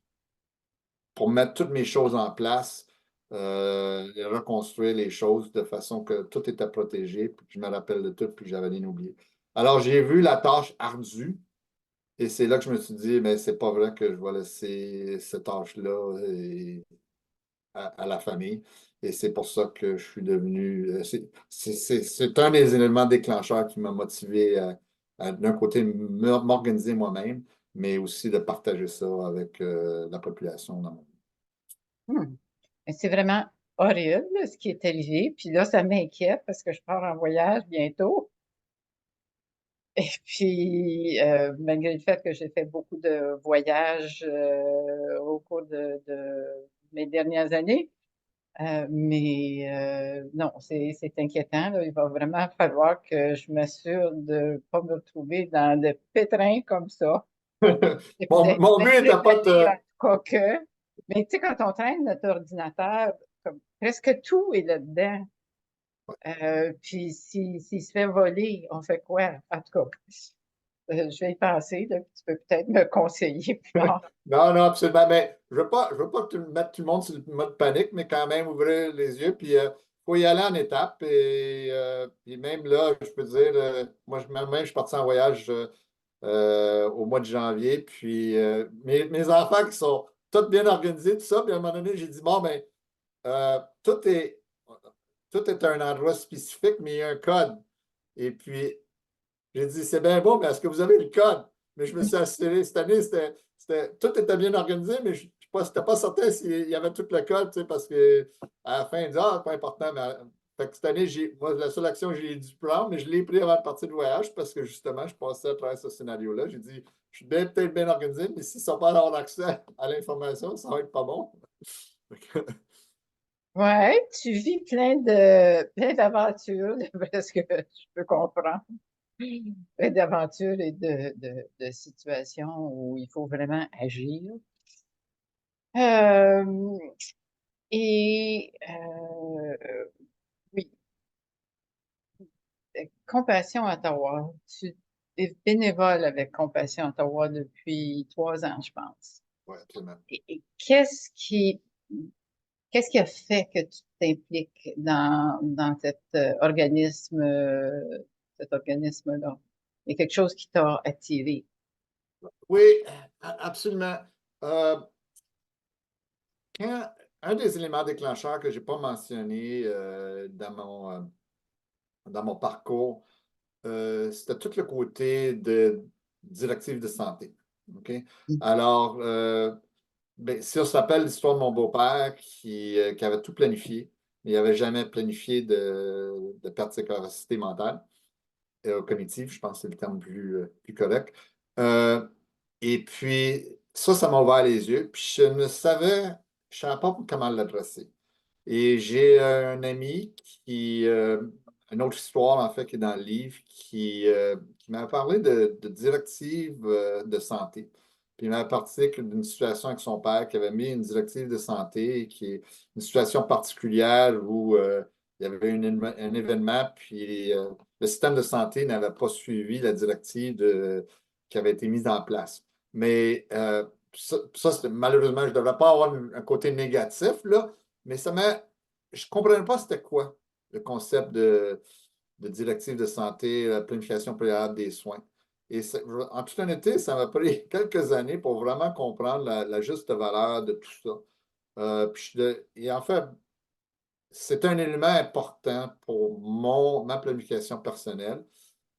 pour mettre toutes mes choses en place, et reconstruire les choses de façon que tout était protégé, puis que je me rappelle de tout, puis que j'avais rien oublié. Alors, j'ai vu la tâche ardue, et c'est là que je me suis dit, mais c'est pas vrai que je vais laisser cette tâche-là à la famille. Et c'est pour ça que je suis devenu. C'est un des éléments déclencheurs qui m'a motivé d'un côté, m'organiser moi-même, mais aussi de partager ça avec la population dans mon Hmm. Et c'est vraiment horrible ce qui est arrivé. Puis là, ça m'inquiète parce que je pars en voyage bientôt. Et puis, malgré le fait que j'ai fait beaucoup de voyages au cours de mes dernières années, mais non, c'est inquiétant, là. Il va vraiment falloir que je m'assure de ne pas me retrouver dans le pétrin comme ça. Et peut-être Mon but bien n'était pas préparé de. en tout cas que. Mais tu sais, quand on traîne notre ordinateur, comme presque tout est là-dedans. Puis s'il se fait voler, on fait quoi? En tout cas, je vais y penser, là, puis tu peux peut-être me conseiller plus tard. Non, non, absolument. Mais je veux pas mettre tout le monde sur le mode panique, mais quand même ouvrir les yeux. Puis, il faut y aller en étapes. Et puis même là, je peux dire, moi, je suis parti en voyage au mois de janvier. Puis, mes enfants qui sont tous bien organisés, tout ça. Puis, à un moment donné, j'ai dit, bon, ben, euh, tout est, tout est un endroit spécifique, mais il y a un code. Et puis, j'ai dit, c'est bien beau, mais est-ce que vous avez le code? Mais je me suis assuré, cette année, tout était bien organisé, mais je n'étais pas certain s'il y avait tout le code, tu sais, parce que à la fin, il dit, ah, pas important, mais fait que cette année, moi, la seule action que j'ai dû prendre, mais je l'ai pris avant de partir de voyage parce que justement, je passais à travers ce scénario-là. J'ai dit, je suis peut-être bien organisé, mais s'ils ne sont pas avoir accès à l'information, ça va être pas bon. Ouais, tu vis plein d'aventures, d'après ce que je peux comprendre. Plein d'aventures et de situations où il faut vraiment agir. Euh, et oui, compassion à Ottawa. bénévole avec Compassion Ottawa depuis 3 ans, je pense. Oui, absolument. Et qu'est-ce qui a fait que tu t'impliques dans cet organisme-là? Il y a quelque chose qui t'a attiré. Oui, absolument. Euh, un des éléments déclencheurs que je n'ai pas mentionné dans mon parcours, c'était tout le côté de directive de santé. OK? Alors, ben, si on se rappelle l'histoire de mon beau-père qui avait tout planifié, mais il n'avait jamais planifié de perdre ses capacités mentales, cognitives, je pense que c'est le terme plus correct. Euh, et puis, ça m'a ouvert les yeux. Puis je savais pas comment l'adresser. Et j'ai un ami une autre histoire en fait qui est dans le livre, qui m'a parlé de directives de santé. Puis il m'a parlé d'une situation avec son père qui avait mis une directive de santé, qui est une situation particulière où il y avait un événement, puis le système de santé n'avait pas suivi la directive qui avait été mise en place. Mais malheureusement, je ne devrais pas avoir un côté négatif, là, mais je ne comprenais pas c'était quoi le concept de directive de santé, la planification préalable des soins. Et en toute honnêteté, ça m'a pris quelques années pour vraiment comprendre la juste valeur de tout ça. Et en fait, c'est un élément important pour ma planification personnelle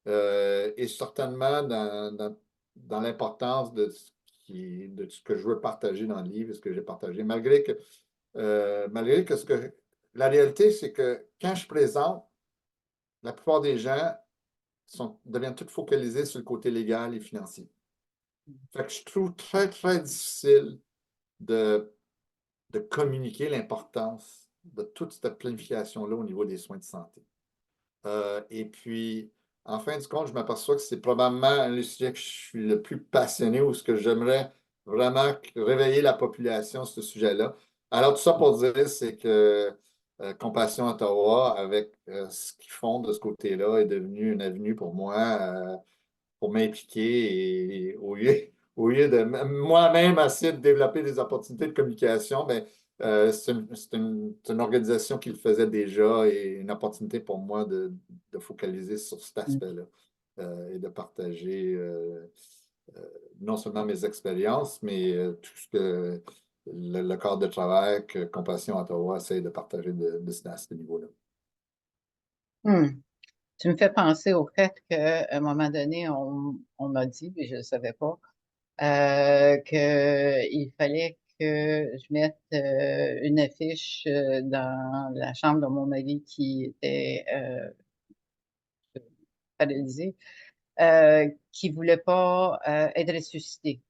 et certainement dans l'importance de ce que je veux partager dans le livre et ce que j'ai partagé, malgré que la réalité, c'est que quand je présente, la plupart des gens deviennent tous focalisés sur le côté légal et financier. Fait que je trouve très, très difficile de, de communiquer l'importance de toute cette planification-là au niveau des soins de santé. Et puis, en fin de compte, je m'aperçois que c'est probablement le sujet que je suis le plus passionné ou ce que j'aimerais vraiment réveiller la population sur ce sujet-là. Alors, tout ça pour dire, c'est que Compassion Ottawa, avec ce qu'ils font de ce côté-là, est devenu une avenue pour moi pour m'impliquer et au lieu de moi-même essayer de développer des opportunités de communication, ben, c'est une organisation qui le faisait déjà et une opportunité pour moi de focaliser sur cet aspect-là et de partager non seulement mes expériences, mais tout ce que le cadre de travail que Compassion Ottawa essaie de partager à ce niveau-là. Hmm. Tu me fais penser au fait qu'à un moment donné, on m'a dit, mais je ne savais pas, qu'il fallait que je mette une affiche dans la chambre de mon mari qui était paralysé, qui ne voulait pas être ressuscité.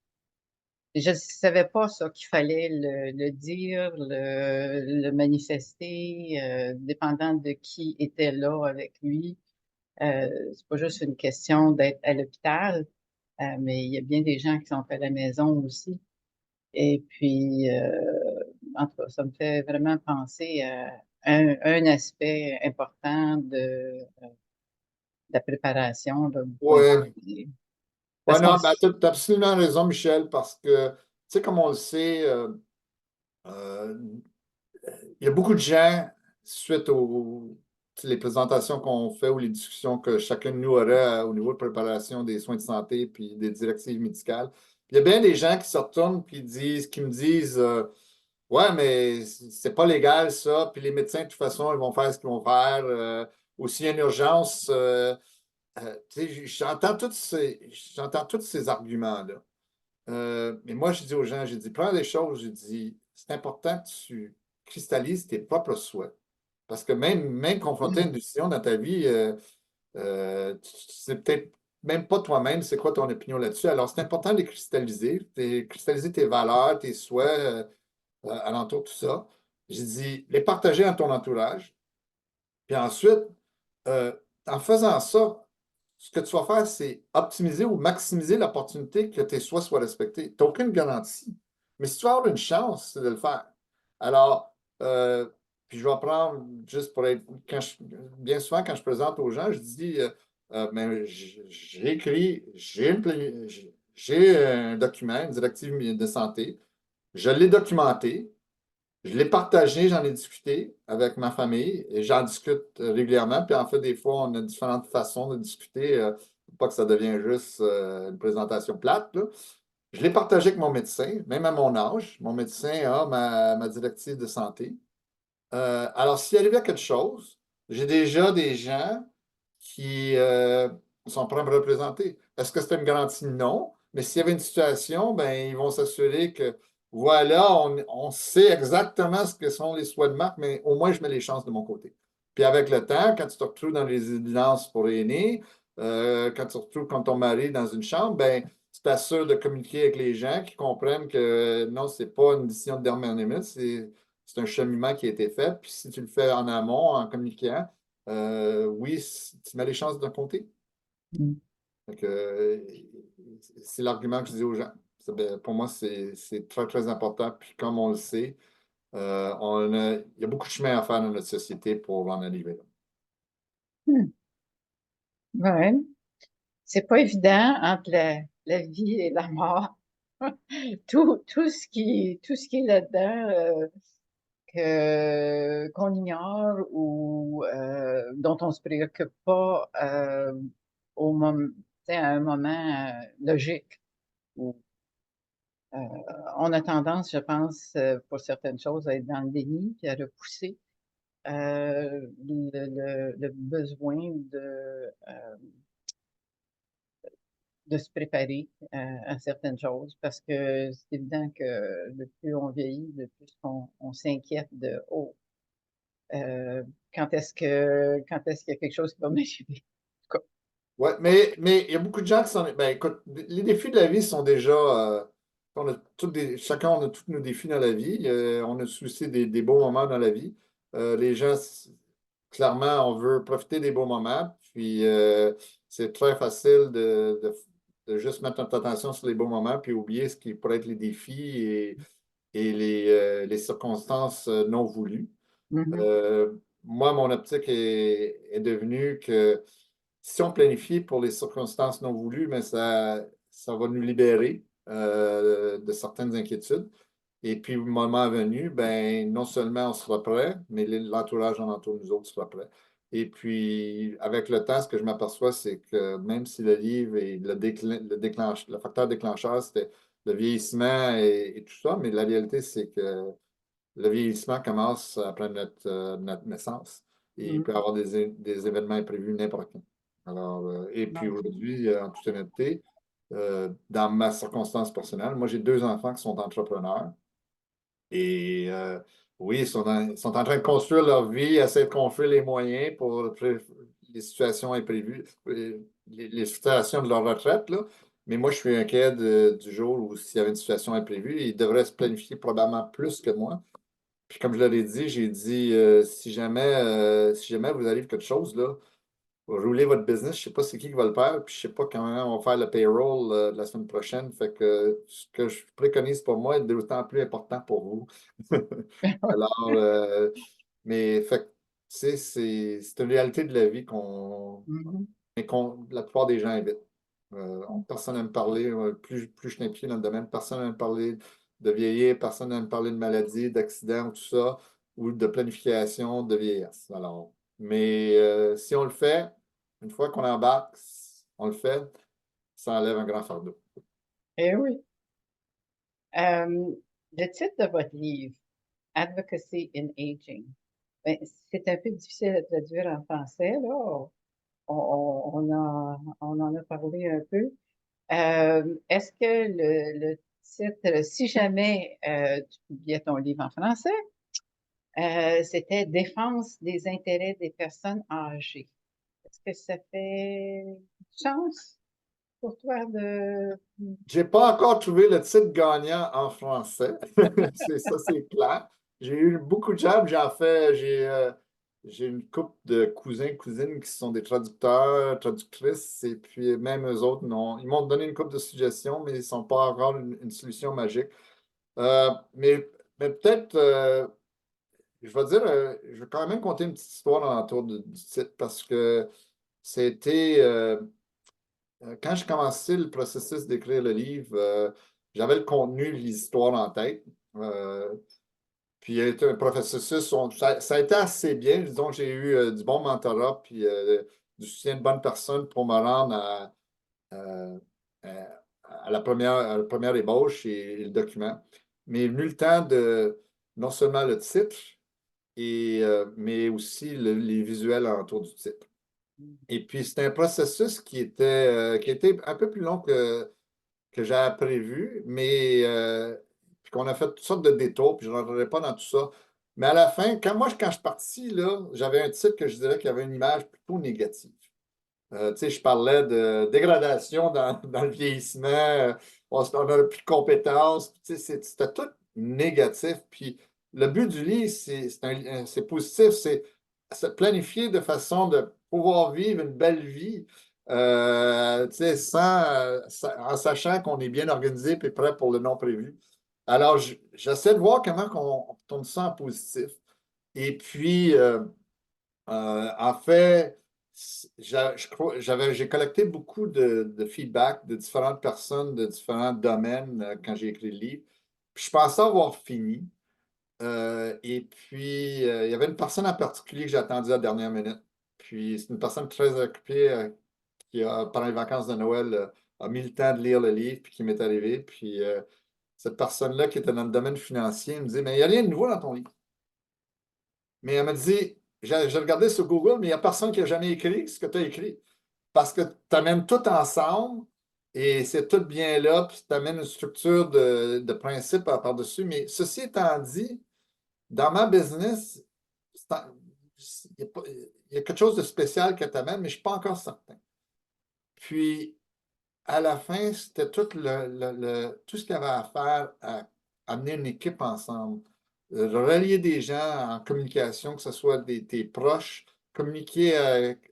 Je ne savais pas ça, qu'il fallait le dire, le manifester, dépendant de qui était là avec lui. C'est pas juste une question d'être à l'hôpital, mais il y a bien des gens qui sont à la maison aussi. Et puis, en tout cas, ça me fait vraiment penser à un aspect important de la préparation du point de Oui, vue. ouais, Parce qu'on non, ben, tu as absolument raison, Michel, parce que, tu sais, comme on le sait, euh, il y a beaucoup de gens, suite aux les présentations qu'on fait ou les discussions que chacun de nous aurait au niveau de préparation des soins de santé puis des directives médicales. Il y a bien des gens qui se retournent puis qui me disent ouais, mais c'est pas légal ça, puis les médecins, de toute façon, ils vont faire ce qu'ils vont faire. Ou s'il y a une urgence, tu sais, j'entends tous ces arguments-là. Mais moi, je dis aux gens, j'ai dit, première des choses, j'ai dit, c'est important que tu cristallises tes propres souhaits. Parce que même confronter une décision dans ta vie, c'est peut-être même pas toi-même, c'est quoi ton opinion là-dessus. Alors, c'est important de les cristalliser, cristalliser tes valeurs, tes souhaits alentour de tout ça. J'ai dit, les partager dans ton entourage. Puis ensuite, euh, en faisant ça, ce que tu vas faire, c'est optimiser ou maximiser l'opportunité que tes souhaits soient respectés. Tu n'as aucune garantie. Mais si tu vas avoir une chance, c'est de le faire. Alors, puis je vais prendre, juste pour être, bien souvent, quand je présente aux gens, je dis, Mais j'ai écrit, j'ai un document, une directive de santé. Je l'ai documenté, je l'ai partagé, j'en ai discuté avec ma famille et j'en discute régulièrement. Puis en fait, des fois, on a différentes façons de discuter, pas que ça devienne juste une présentation plate, là. Je l'ai partagé avec mon médecin, même à mon âge. Mon médecin a ma directive de santé. Alors, s'il arrivait quelque chose, j'ai déjà des gens qui sont prêts à me représenter. Est-ce que c'est une garantie? Non. Mais s'il y avait une situation, ben, ils vont s'assurer que voilà, on sait exactement ce que sont les souhaits de marque, mais au moins je mets les chances de mon côté. Puis avec le temps, quand tu te retrouves dans les résidences pour aînés, quand tu te retrouves comme ton mari dans une chambre, ben, tu t'assures de communiquer avec les gens qui comprennent que non, c'est pas une décision de dernière minute, c'est un cheminement qui a été fait. Puis si tu le fais en amont, en communiquant, oui, tu mets les chances d'un côté. Mm. Donc, c'est l'argument que je dis aux gens. Ben, pour moi, c'est très, très important. Puis comme on le sait, il y a beaucoup de chemin à faire dans notre société pour en arriver là. Hmm. Ouais. C'est pas évident entre la vie et la mort. Tout ce qui est là-dedans, qu'on ignore ou dont on se préoccupe pas au moment, à un moment logique où on a tendance, je pense, pour certaines choses, à être dans le déni puis à repousser le besoin de se préparer à certaines choses parce que c'est évident que le plus on vieillit, le plus on s'inquiète de oh, euh, quand est-ce qu'il y a quelque chose qui va m'arriver. En tout cas. Ouais, mais il y a beaucoup de gens qui sont. Ben, écoute, les défis de la vie sont déjà. Chacun, on a tous nos défis dans la vie. On a aussi des beaux moments dans la vie. Les gens, clairement, on veut profiter des beaux moments. Puis, c'est très facile de juste mettre notre attention sur les beaux moments puis oublier ce qui pourrait être les défis et les circonstances non voulues. Mhm, Moi, mon optique est devenue que si on planifie pour les circonstances non voulues, mais ça va nous libérer de certaines inquiétudes. Et puis, le moment venu, ben, non seulement on sera prêt, mais l'entourage en entour de nous autres sera prêt. Et puis, avec le temps, ce que je m'aperçois, c'est que même si le livre et le facteur déclencheur, c'était le vieillissement et tout ça, mais la réalité, c'est que le vieillissement commence après notre naissance et il peut y mhm. avoir des événements imprévus n'importe quand. Alors, et puis Non. aujourd'hui, en toute honnêteté, dans ma circonstance personnelle, moi j'ai deux enfants qui sont entrepreneurs et oui, ils sont en train de construire leur vie, essayer de construire les moyens pour les situations imprévues, les situations de leur retraite, là. Mais moi, je suis inquiet du jour où s'il y avait une situation imprévue, ils devraient se planifier probablement plus que moi. Puis comme je l'avais dit, j'ai dit si jamais vous arrive quelque chose, là, roulez votre business. Je ne sais pas c'est qui va le faire, puis je ne sais pas comment on va faire le payroll de la semaine prochaine. Fait que ce que je préconise pour moi est d'autant plus important pour vous. Alors, mais fait que, tu sais, c'est une réalité de la vie Mhm. mais la plupart des gens évitent. Personne n'aime parler, plus je suis impliqué dans le domaine, personne n'aime parler de vieillir, personne n'aime parler de maladie, d'accident, tout ça, ou de planification de vieillesse. Alors, mais si on le fait, une fois qu'on embarque, on le fait, ça enlève un grand fardeau. Eh oui. Euh, le titre de votre livre, Advocacy in Aging, ben, c'est un peu difficile à traduire en français, là. On en a parlé un peu. Est-ce que le titre, si jamais tu publiais ton livre en français, c'était Défense des intérêts des personnes âgées. Est-ce que ça fait chance pour toi de... J'ai pas encore trouvé le titre gagnant en français. C'est ça, c'est clair. J'ai eu beaucoup de jobs. J'ai une couple de cousins, cousines qui sont des traducteurs, traductrices, et puis même eux autres, non. Ils m'ont donné une couple de suggestions, mais ils ne sont pas encore une solution magique. Mais peut-être, je vais dire, je vais quand même conter une petite histoire autour du titre parce que c'était quand j'ai commencé le processus d'écrire le livre, j'avais le contenu, l'histoire en tête. Puis il y a été un processus, ça a été assez bien. Disons que j'ai eu du bon mentorat, puis du soutien de bonnes personnes pour me rendre à- à la première ébauche et le document. Mais il est venu le temps de non seulement le titre, mais aussi les visuels autour du titre. Et puis, c'était un processus qui était un peu plus long que j'avais prévu, mais puis qu'on a fait toutes sortes de détours, puis je ne rentrerai pas dans tout ça. Mais à la fin, quand je suis parti, là, j'avais un titre que je dirais qu'il avait une image plutôt négative. Tu sais, je parlais de dégradation dans le vieillissement, on n'a plus de compétences, tu sais, c'était tout négatif. Puis le but du livre, c'est positif, c'est se planifier de façon de pouvoir vivre une belle vie, tu sais, en sachant qu'on est bien organisé et prêt pour le non prévu. Alors, j'essaie de voir comment on tourne ça en positif. Et puis, en fait, j'ai collecté beaucoup de feedback de différentes personnes de différents domaines quand j'ai écrit le livre. Puis je pensais avoir fini. Et puis, il y avait une personne en particulier que j'ai attendu à la dernière minute. Puis, c'est une personne très occupée qui, pendant les vacances de Noël, a mis le temps de lire le livre puis qui m'est arrivé. Puis, cette personne-là qui était dans le domaine financier me dit, mais il n'y a rien de nouveau dans ton livre. Mais elle m'a dit, j'ai regardé sur Google, mais il n'y a personne qui a jamais écrit ce que tu as écrit. Parce que tu amènes tout ensemble et c'est tout bien là, puis tu amènes une structure de principe par-dessus. Mais ceci étant dit, dans ma business, il y a quelque chose de spécial que tu amènes, mais je ne suis pas encore certain. Puis, à la fin, c'était tout ce qu'il y avait à faire à amener une équipe ensemble. Relier des gens en communication, que ce soit tes proches, communiquer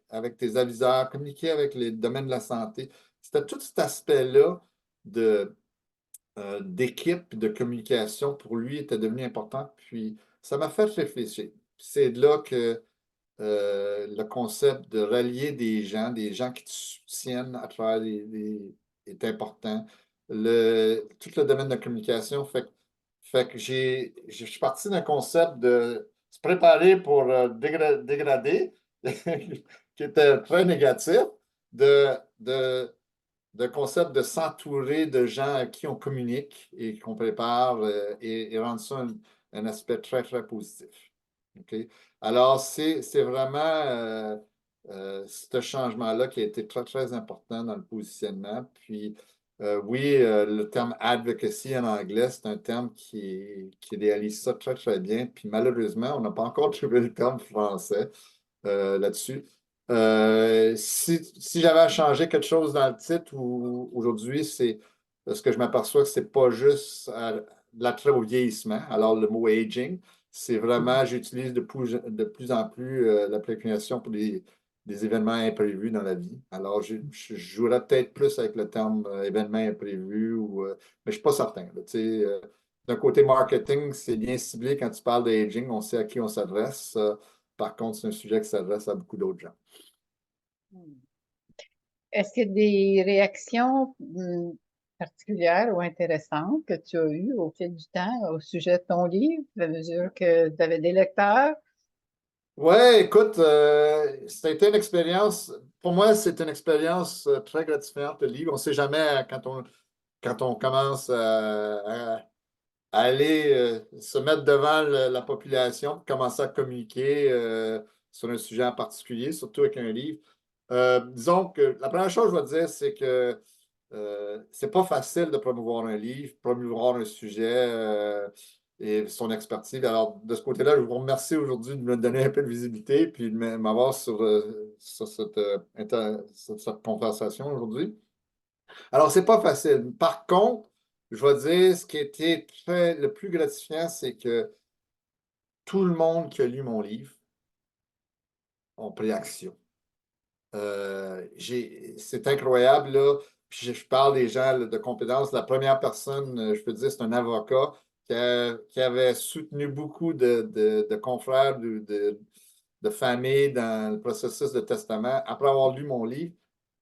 avec tes aviseurs, communiquer avec les domaines de la santé. C'était tout cet aspect-là de, d'équipe, de communication, pour lui, était devenu important. Puis, ça m'a fait réfléchir. C'est là que le concept de rallier des gens qui te soutiennent à travers est important. Tout le domaine de la communication fait que je suis parti d'un concept de se préparer pour dégrader, qui était très négatif, de, de, de concept de s'entourer de gens à qui on communique et qu'on prépare et rendre ça un aspect très, très positif. OK? Alors, c'est vraiment ce changement-là qui a été très, très important dans le positionnement. Puis, oui, le terme advocacy en anglais, c'est un terme qui réalise ça très, très bien. Puis, malheureusement, on n'a pas encore trouvé le terme français là-dessus. Si j'avais à changer quelque chose dans le titre aujourd'hui, c'est parce que je m'aperçois que c'est pas juste de l'attrait au vieillissement. Alors, le mot aging, c'est vraiment, j'utilise de plus en plus l'application pour des événements imprévus dans la vie. Alors, je jouerais peut-être plus avec le terme événement imprévu, mais je ne suis pas certain. Là, tu sais, d'un côté marketing, c'est bien ciblé quand tu parles d'aging, on sait à qui on s'adresse. Par contre, c'est un sujet qui s'adresse à beaucoup d'autres gens. Est-ce qu'il y a des réactions particulières ou intéressantes que tu as eues au fil du temps au sujet de ton livre, à mesure que tu avais des lecteurs? Ouais, écoute, ça a été une expérience, pour moi, c'est une expérience très gratifiante, le livre. On ne sait jamais quand on commence à aller se mettre devant la population, commencer à communiquer sur un sujet en particulier, surtout avec un livre. Disons que la première chose que je vais dire, c'est que c'est pas facile de promouvoir un livre, promouvoir un sujet et son expertise. Alors, de ce côté-là, je vous remercie aujourd'hui de me donner un peu de visibilité puis de m'avoir sur cette conversation aujourd'hui. Alors, c'est pas facile. Par contre, je vais dire, ce qui a été le plus gratifiant, c'est que tout le monde qui a lu mon livre a pris action. C'est incroyable, là. Puis je parle des gens là, de compétences. La première personne, je peux dire, c'est un avocat qui avait soutenu beaucoup de confrères de famille dans le processus de testament. Après avoir lu mon livre,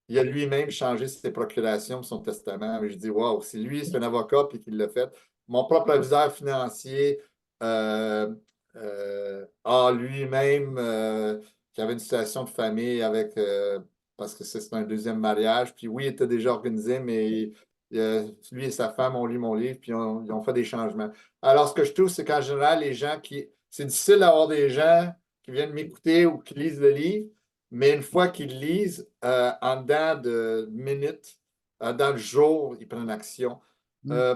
il a lui-même changé ses procurations, son testament. Mais je dis, wow, si lui, c'est un avocat et qu'il l'a fait. Mon propre aviseur financier a lui-même qui avait une situation de famille avec parce que c'est un deuxième mariage. Puis oui, il était déjà organisé, mais lui et sa femme ont lu mon livre, puis ils ont fait des changements. Alors, ce que je trouve, c'est qu'en général, les gens qui. C'est difficile d'avoir des gens qui viennent m'écouter ou qui lisent le livre, mais une fois qu'ils lisent, en dedans de minutes, dans le jour, ils prennent action. Mm. Euh,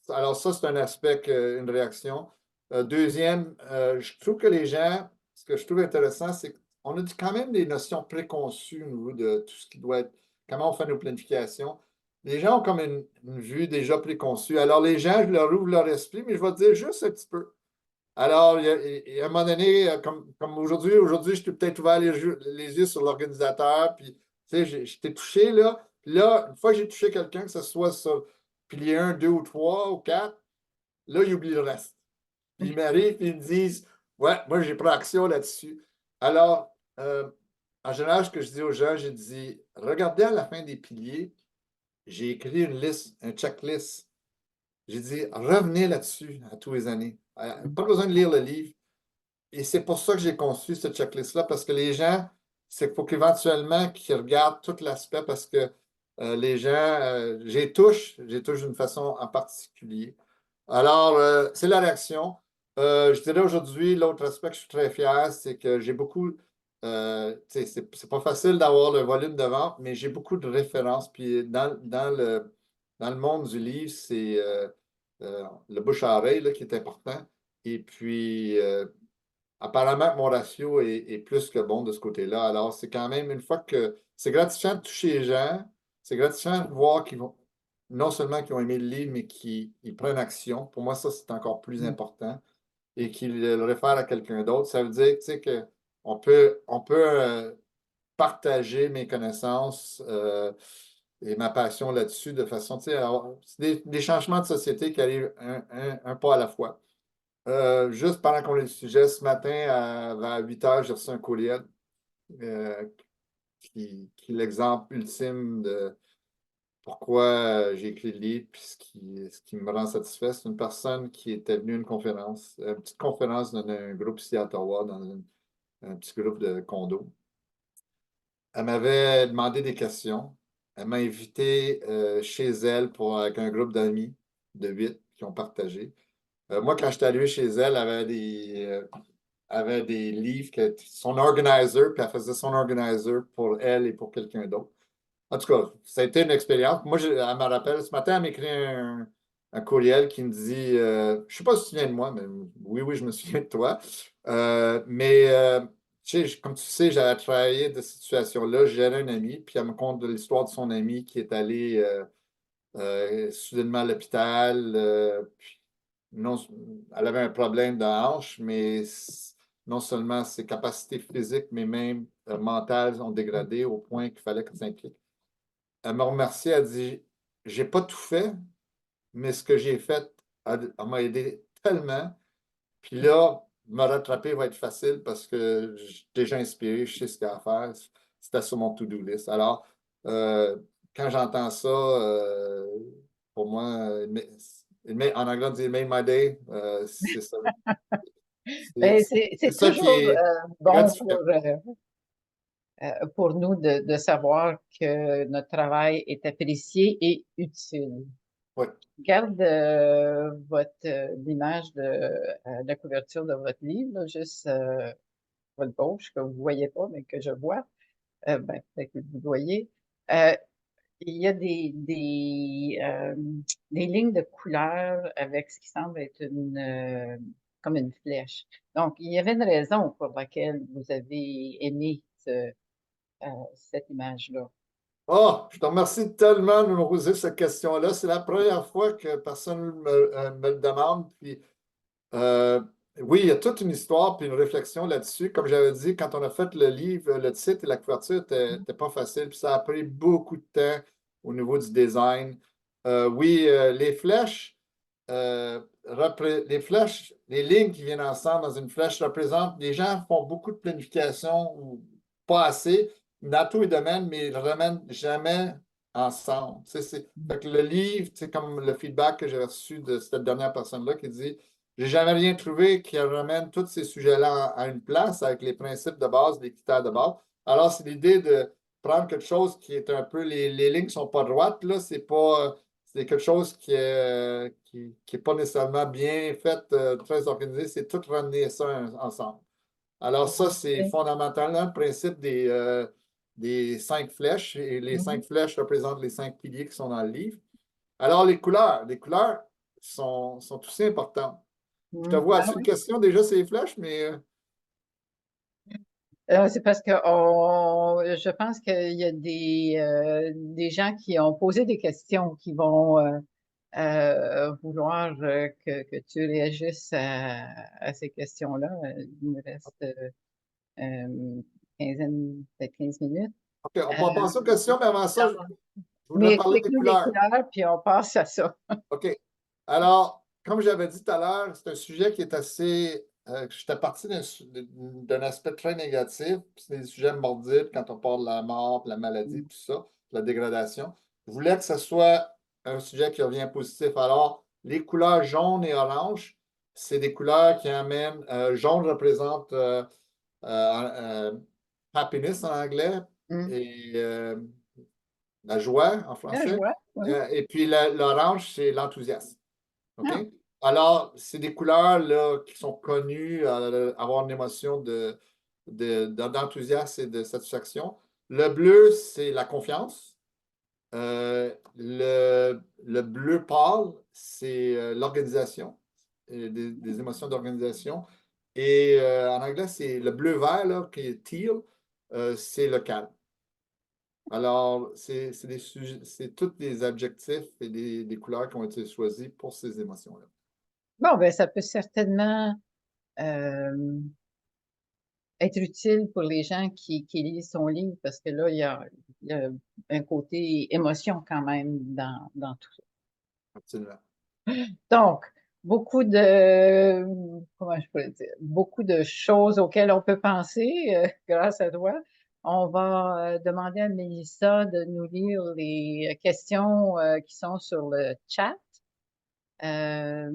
alors, ça, c'est un aspect, une réaction. Deuxième, je trouve que les gens, ce que je trouve intéressant, c'est qu'on a quand même des notions préconçues au niveau de tout ce qui doit être, comment on fait nos planifications. Les gens ont comme une vue déjà préconçue. Alors, les gens, je leur ouvre leur esprit, mais je vais te dire juste un petit peu. Alors, il y a un moment donné, comme aujourd'hui, je t'ai peut-être ouvert les yeux sur l'organisateur, puis, tu sais, je t'ai touché, là. Puis là, une fois que j'ai touché quelqu'un, que ce soit sur pilier 1, 2 ou 3 ou 4, là, il oublie le reste. Puis ils m'arrivent, puis ils me disent, ouais, moi, j'ai pris action là-dessus. Alors, en général, ce que je dis aux gens, j'ai dit, regardez à la fin des piliers, j'ai écrit une liste, un checklist. J'ai dit, revenez là-dessus à tous les années. Pas besoin de lire le livre. Et c'est pour ça que j'ai conçu cette checklist-là, parce que les gens, c'est qu'il faut qu'éventuellement qu'ils regardent tout l'aspect, parce que les gens, j'y touche d'une façon en particulier. Alors, c'est la réaction. Je dirais aujourd'hui, l'autre aspect que je suis très fier, c'est que j'ai beaucoup, tu sais, c'est pas facile d'avoir le volume de vente, mais j'ai beaucoup de références. Puis dans le monde du livre, c'est le bouche à oreille là, qui est important. Et puis, apparemment, mon ratio est plus que bon de ce côté-là. Alors, c'est quand même une fois que c'est gratifiant de toucher les gens, c'est gratifiant de voir qu'ils vont, non seulement qu'ils ont aimé le livre, mais qu'ils prennent action. Pour moi, ça, c'est encore plus Mm. important. Et qu'ils le réfèrent à quelqu'un d'autre. Ça veut dire, tu sais, on peut partager mes connaissances et ma passion là-dessus de façon, tu sais, c'est des changements de société qui arrivent un pas à la fois. Juste pendant qu'on est le sujet, ce matin, vers 8 heures, j'ai reçu un courriel euh, qui est l'exemple ultime de pourquoi j'ai écrit le livre, puis ce qui me rend satisfait. C'est une personne qui était venue à une conférence, une petite conférence dans un groupe ici à Ottawa, dans un petit groupe de condos. Elle m'avait demandé des questions. Elle m'a invité chez elle avec un groupe d'amis de 8 qui ont partagé. Moi, quand j'étais arrivé chez elle, elle avait des livres, son organizer, puis elle faisait son organizer pour elle et pour quelqu'un d'autre. En tout cas, ça a été une expérience. Moi, elle me rappelle, ce matin, elle m'écrit un courriel qui me dit, je ne sais pas si tu te souviens de moi, mais oui, oui, je me souviens de toi. Tu sais, comme tu sais, j'avais travaillé de cette situation-là. J'avais un ami, puis elle me compte de l'histoire de son ami qui est allé soudainement à l'hôpital. Non, elle avait un problème de hanche, mais non seulement ses capacités physiques, mais même mentales ont dégradé au point qu'il fallait qu'elle s'implique. Elle m'a remercié, elle dit, j'ai pas tout fait, mais ce que j'ai fait, elle m'a aidé tellement. Puis là, me rattraper va être facile parce que je suis déjà inspiré, je sais ce qu'il y a à faire. C'était sur mon to-do list. Alors, euh, quand j'entends ça, pour moi, en anglais, on dit Made my day. C'est ça. C'est Ben, c'est c'est ça qui toujours est bon gratifiant. pour nous de savoir que notre travail est apprécié et utile. Oui. Regarde l'image de la couverture de votre livre, là, juste votre gauche, que vous ne voyez pas, mais que je vois. Ben, peut-être que vous voyez. Euh, il y a des lignes de couleurs avec ce qui semble être comme une flèche. Donc, il y avait une raison pour laquelle vous avez aimé cette image-là. Oh, je te remercie tellement de me poser cette question-là. C'est la première fois que personne me le demande. Puis, Euh, oui, il y a toute une histoire puis une réflexion là-dessus. Comme j'avais dit, quand on a fait le livre, le titre et la couverture n'étaient pas facile. Puis ça a pris beaucoup de temps au niveau du design. Oui, les flèches, les flèches, les lignes qui viennent ensemble dans une flèche représentent, les gens font beaucoup de planification ou pas assez dans tous les domaines, mais ils ne ramènent jamais ensemble. Fait que le livre, c'est comme le feedback que j'ai reçu de cette dernière personne-là qui dit, j'ai jamais rien trouvé qui ramène tous ces sujets-là à une place avec les principes de base, les critères de base. Alors, c'est l'idée de prendre quelque chose qui est un peu, les lignes ne sont pas droites, là, c'est quelque chose qui est pas nécessairement bien fait, très organisé, c'est tout ramener ça ensemble. Alors ça, c'est Ok. fondamentalement le principe des 5 flèches, et les Mhm. 5 flèches représentent les 5 piliers qui sont dans le livre. Alors les couleurs sont aussi importantes. Je te Mhm. vois, Ah c'est une oui. question déjà, c'est les flèches, mais C'est parce que je pense qu'il y a des gens qui ont posé des questions qui vont vouloir que tu réagisses à ces questions-là. Il me reste peut-être 15 minutes. OK, on Euh, peut passer aux questions, mais avant ça, je voudrais mais parler des explique-nous les couleurs. couleurs, puis on passe à ça. OK. Alors, comme j'avais dit tout à l'heure, c'est un sujet qui est assez. J'étais parti d'un aspect très négatif. C'est des sujets morbides quand on parle de la mort, de la maladie, tout ça, de la dégradation. Je voulais que ce soit un sujet qui revient positif. Alors, les couleurs jaune et orange, c'est des couleurs qui amènent. Jaune représente euh, happiness en anglais Hum. et la joie en Ah, je français. vois, oui. Et puis l'orange, c'est l'enthousiasme. OK? Ah, Alors, c'est des couleurs là, qui sont connues à avoir une émotion d'enthousiasme et de satisfaction. Le bleu, c'est la confiance. Le bleu pâle, c'est l'organisation, des émotions d'organisation. Et en anglais, c'est le bleu vert, là, qui est teal, c'est le calme. Alors, c'est tous des adjectifs et des couleurs qui ont été choisis pour ces émotions-là. bon, ben, ça peut certainement euh, être utile pour les gens qui lisent son livre, parce que là, il y a un côté émotion quand même dans tout ça. Absolument. Donc, comment je pourrais dire, beaucoup de choses auxquelles on peut penser grâce à toi. On va demander à Mélissa de nous lire les questions qui sont sur le chat. Euh,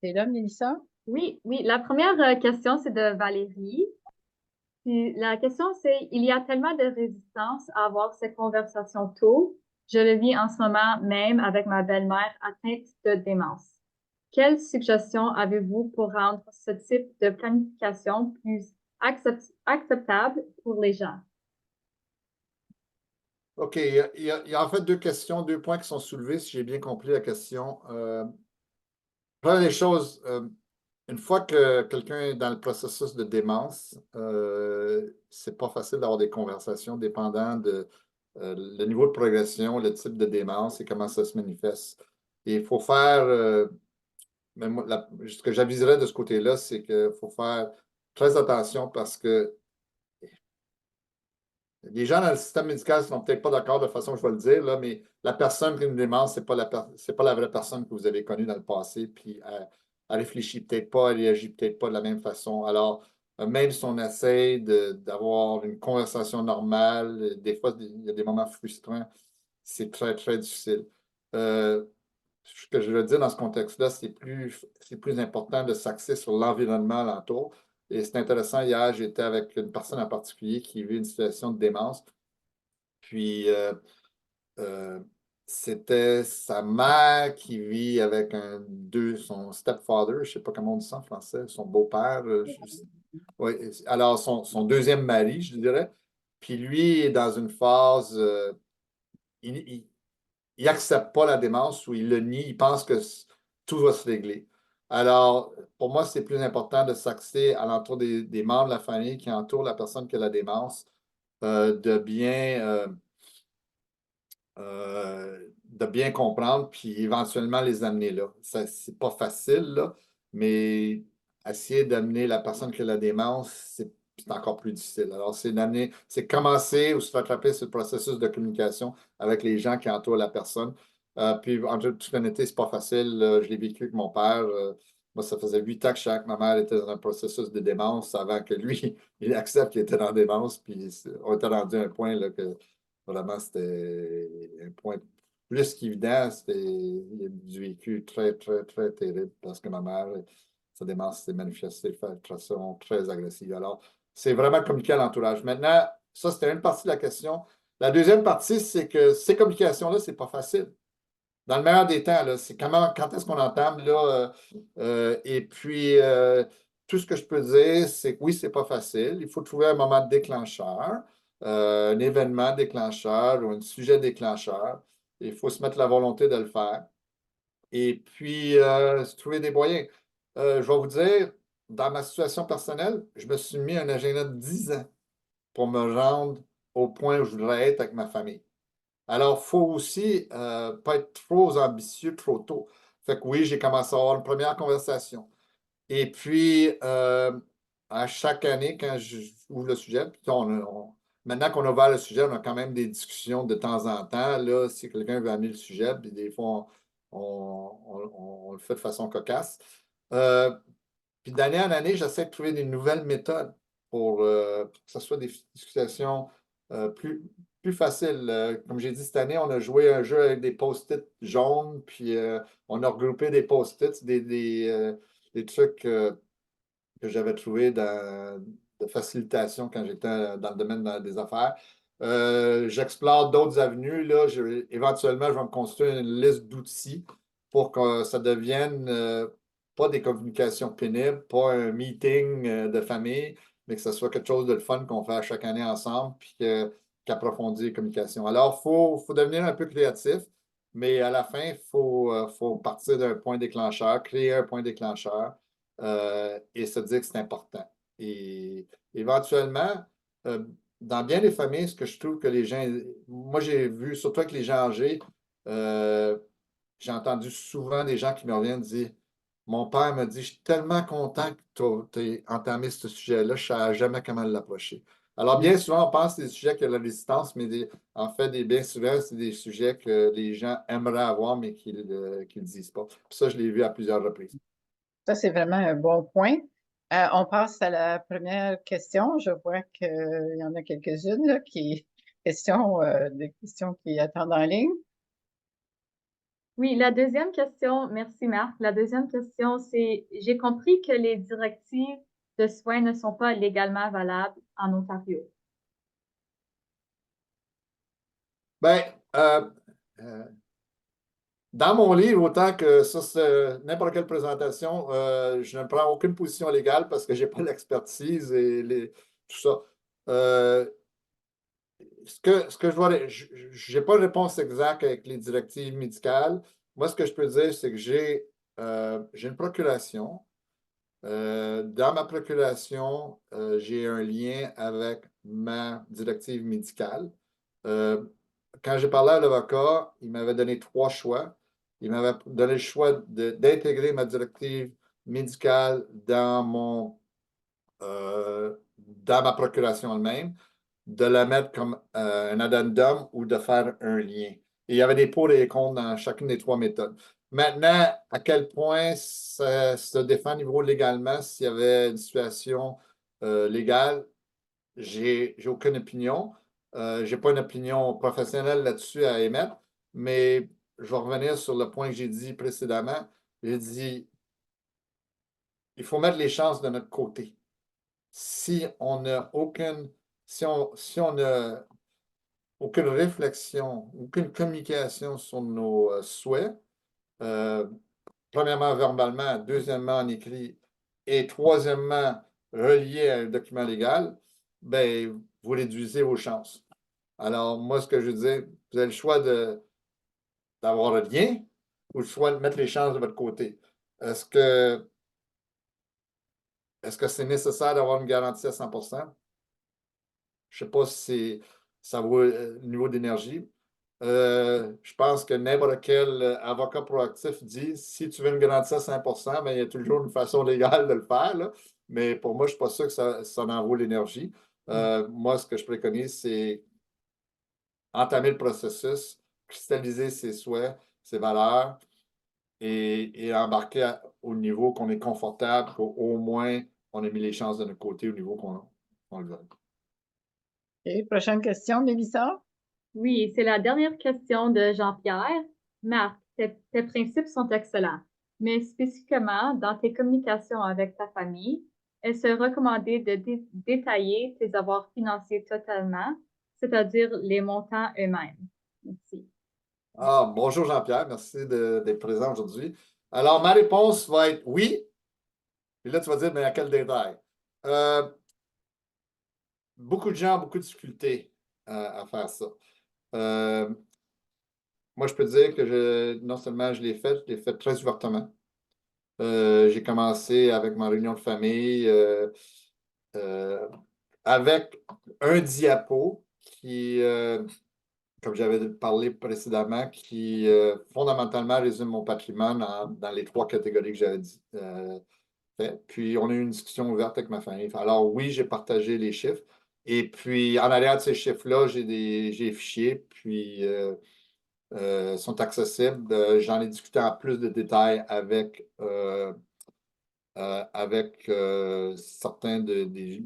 T'es là, Mélissa? Oui, oui. La première question, c'est de Valérie. Puis la question, c'est, il y a tellement de résistance à avoir cette conversation tôt. Je le vis en ce moment même avec ma belle-mère atteinte de démence. Quelles suggestions avez-vous pour rendre ce type de planification plus acceptable pour les gens? OK. Il y a en fait 2 questions, 2 points qui sont soulevés, si j'ai bien compris la question. Première des choses, une fois que quelqu'un est dans le processus de démence, c'est pas facile d'avoir des conversations dépendant de le niveau de progression, le type de démence et comment ça se manifeste. Et il faut faire, mais moi, ce que j'aviserais de ce côté-là, c'est qu'il faut faire très attention parce que les gens dans le système médical ne sont peut-être pas d'accord de la façon que je vais le dire, là, mais la personne qui a une démence, c'est pas la vraie personne que vous avez connue dans le passé, puis elle réfléchit peut-être pas, elle réagit peut-être pas de la même façon. Alors, même si on essaie d'avoir une conversation normale, des fois, il y a des moments frustrants, c'est très, très difficile. Euh, Ce que je veux dire dans ce contexte-là, c'est plus important de s'axer sur l'environnement alentour. Et c'est intéressant, hier, j'étais avec une personne en particulier qui vit une situation de démence. Puis, euh, c'était sa mère qui vit avec son stepfather, je ne sais pas comment on dit ça en français, son beau-père. Ouais, alors, son deuxième mari, je dirais. Puis lui est dans une phase, il, il n'accepte pas la démence ou il le nie, il pense que tout va se régler. Alors, pour moi, c'est plus important de s'axer à l'entour des membres de la famille qui entourent la personne qui a la démence, de bien comprendre, puis éventuellement les amener là. Ça, c'est pas facile, là, mais essayer d'amener la personne qui a la démence, c'est encore plus difficile. Alors, c'est commencer ou se rattraper sur le processus de communication avec les gens qui entourent la personne. Puis, en toute honnêteté, c'est pas facile. Je l'ai vécu avec mon père. Moi, ça faisait 8 ans que je savais que ma mère était dans un processus de démence avant que lui, il accepte qu'il était dans la démence. Puis, on était rendu à un point là, que vraiment, c'était un point plus qu'évident. Il y a du vécu très, très, très terrible parce que ma mère, sa démence s'est manifestée de façon très agressive. Alors, c'est vraiment communiqué à l'entourage. Maintenant, ça, c'était une partie de la question. La deuxième partie, c'est que ces communications-là, c'est pas facile. Dans le meilleur des temps, là, c'est quand est-ce qu'on entame, là, et puis, tout ce que je peux dire, c'est que oui, c'est pas facile. Il faut trouver un moment déclencheur, un événement déclencheur ou un sujet déclencheur. Il faut se mettre la volonté de le faire. Et puis, trouver des moyens. Je vais vous dire, dans ma situation personnelle, je me suis mis un agenda de 10 ans pour me rendre au point où je voudrais être avec ma famille. Alors, il faut aussi pas être trop ambitieux trop tôt. Fait que oui, j'ai commencé à avoir une première conversation. Et puis, à chaque année, quand j'ouvre le sujet, puis maintenant qu'on a ouvert le sujet, on a quand même des discussions de temps en temps. Là, si quelqu'un veut amener le sujet, puis des fois, on le fait de façon cocasse. Puis d'année en année, j'essaie de trouver des nouvelles méthodes pour que ce soit des discussions plus faciles. Comme j'ai dit, cette année, on a joué un jeu avec des post-it jaunes, puis on a regroupé des post-it, des trucs que j'avais trouvés de facilitation quand j'étais dans le domaine des affaires. J'explore d'autres avenues. Là, éventuellement, je vais me construire une liste d'outils pour que ça devienne pas des communications pénibles, pas un meeting de famille, mais que ce soit quelque chose de le fun qu'on fait chaque année ensemble, puis qu'approfondir les communications. Alors, il faut devenir un peu créatif, mais à la fin, il faut partir d'un point déclencheur, créer un point déclencheur et se dire que c'est important. Et éventuellement, euh, dans bien des familles, ce que je trouve que les gens, moi j'ai vu, surtout avec les gens âgés, j'ai entendu souvent des gens qui me reviennent dire, mon père me dit, je suis tellement content que tu aies entamé ce sujet-là, je ne savais jamais comment l'approcher. Alors, bien souvent, on pense que c'est des sujets qui ont la résistance, mais en fait, bien souvent, c'est des sujets que les gens aimeraient avoir, mais qu'ils ne disent pas. Puis ça, je l'ai vu à plusieurs reprises. Ça, c'est vraiment un bon point. On passe à la première question. Je vois qu'il y en a quelques-unes là, des questions qui attendent en ligne. Oui, la deuxième question, merci Marc. La deuxième question, c'est, j'ai compris que les directives de soins ne sont pas légalement valables en Ontario. Ben, dans mon livre, autant que ça, c'est n'importe quelle présentation, je ne prends aucune position légale parce que je n'ai pas l'expertise et tout ça. Ce que je vois, je n'ai pas de réponse exacte avec les directives médicales. Moi, ce que je peux dire, c'est que j'ai une procuration. Dans ma procuration, j'ai un lien avec ma directive médicale. Quand j'ai parlé à l'avocat, il m'avait donné 3 choix. Il m'avait donné le choix d'intégrer ma directive médicale dans ma procuration elle-même, de la mettre comme un addendum ou de faire un lien. Et il y avait des pour et des contre dans chacune des 3 méthodes. Maintenant, à quel point ça se défend au niveau légalement, s'il y avait une situation légale, j'ai aucune opinion. Je n'ai pas une opinion professionnelle là-dessus à émettre, mais je vais revenir sur le point que j'ai dit précédemment. J'ai dit, il faut mettre les chances de notre côté. Si on n'a si on n'a aucune réflexion, aucune communication sur nos souhaits, premièrement verbalement, deuxièmement en écrit et troisièmement relié à un document légal, ben, vous réduisez vos chances. Alors, moi, ce que je veux dire, vous avez le choix d'avoir le lien ou le choix de mettre les chances de votre côté. Est-ce que c'est nécessaire d'avoir une garantie à 100%? Je ne sais pas si ça vaut le niveau d'énergie. Je pense que n'importe quel avocat proactif dit si tu veux une garantie à 100%, ben, il y a toujours une façon légale de le faire. Là. Mais pour moi, je ne suis pas sûr que ça en vaut l'énergie. Moi, ce que je préconise, c'est entamer le processus, cristalliser ses souhaits ses valeurs et embarquer au niveau qu'on est confortable, qu'au moins on a mis les chances de notre côté au niveau qu'on le veut. OK. Prochaine question, Mélissa? Oui, c'est la dernière question de Jean-Pierre. Marc, tes principes sont excellents, mais spécifiquement dans tes communications avec ta famille, est-ce recommandé de détailler tes avoirs financiers totalement, c'est-à-dire les montants eux-mêmes? Merci. Ah, bonjour Jean-Pierre, merci d'être présent aujourd'hui. Alors, ma réponse va être oui. Puis là, tu vas dire, mais à quel détail? Beaucoup de gens ont beaucoup de difficultés à faire ça. Moi, je peux te dire que non seulement je l'ai fait très ouvertement. J'ai commencé avec ma réunion de famille avec un diapo qui, comme j'avais parlé précédemment, qui fondamentalement résume mon patrimoine dans les 3 catégories que j'avais dit. Puis, on a eu une discussion ouverte avec ma famille. Alors, oui, j'ai partagé les chiffres. Et puis, en arrière de ces chiffres-là, j'ai des fichiers, puis sont accessibles. J'en ai discuté en plus de détails avec certains des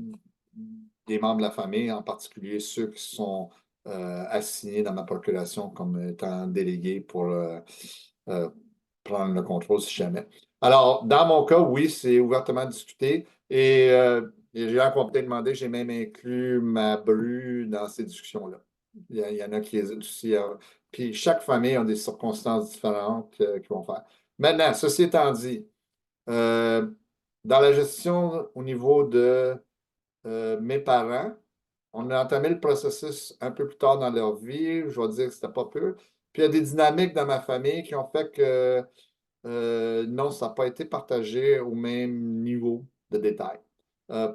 membres de la famille, en particulier ceux qui sont assignés dans ma procuration comme étant délégués pour prendre le contrôle si jamais. Alors, dans mon cas, oui, c'est ouvertement discuté et j'ai encore peut-être demandé, j'ai même inclus ma bru dans ces discussions-là. Il y en a qui hésitent aussi. Puis chaque famille a des circonstances différentes qu'ils vont faire. Maintenant, ceci étant dit, dans la gestion au niveau de mes parents, on a entamé le processus un peu plus tard dans leur vie. Je vais dire que c'était pas peu. Puis il y a des dynamiques dans ma famille qui ont fait que non, ça n'a pas été partagé au même niveau de détail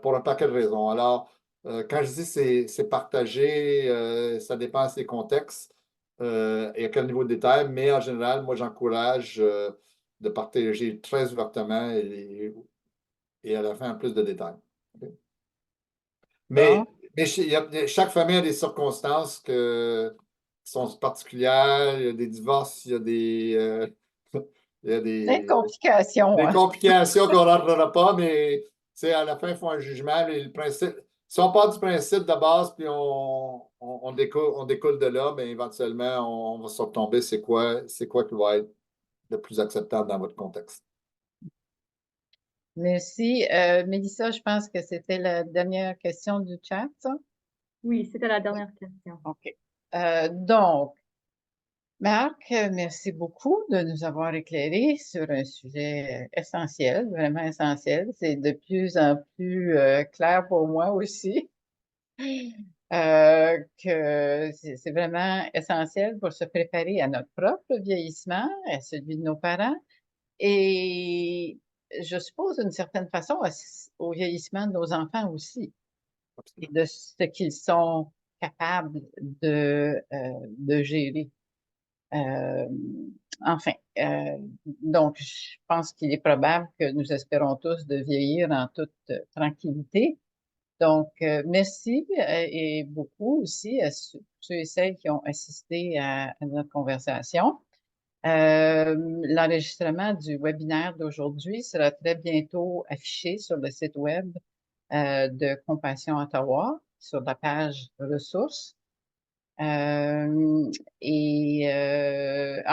pour un paquet de raisons. Alors, quand je dis c'est partagé, ça dépend des contextes et à quel niveau de détail, mais en général, moi, j'encourage de partager très ouvertement et à la fin, en plus de détails. Okay? Bon. Mais chaque famille a des circonstances qui sont particulières. Il y a des divorces, il y a il y a Plein de complications, des hein? complications qu'on ne rentrera pas, mais à la fin, il faut un jugement. Le principe, si on part du principe de base, puis on découle de là, bien, éventuellement, on va se retomber c'est quoi qui va être le plus acceptable dans votre contexte. Merci. Mélissa, je pense que c'était la dernière question du chat, ça? Oui, c'était la dernière question. OK. Donc, Marc, merci beaucoup de nous avoir éclairés sur un sujet essentiel, vraiment essentiel. C'est de plus en plus clair pour moi aussi que c'est vraiment essentiel pour se préparer à notre propre vieillissement, à celui de nos parents et je suppose d'une certaine façon au vieillissement de nos enfants aussi et de ce qu'ils sont capables de gérer. Euh, enfin, donc, je pense qu'il est probable que nous espérons tous de vieillir en toute tranquillité. Donc, merci et beaucoup aussi à ceux et celles qui ont assisté à notre conversation. L'enregistrement du webinaire d'aujourd'hui sera très bientôt affiché sur le site web de Compassion Ottawa, sur la page ressources. Puis je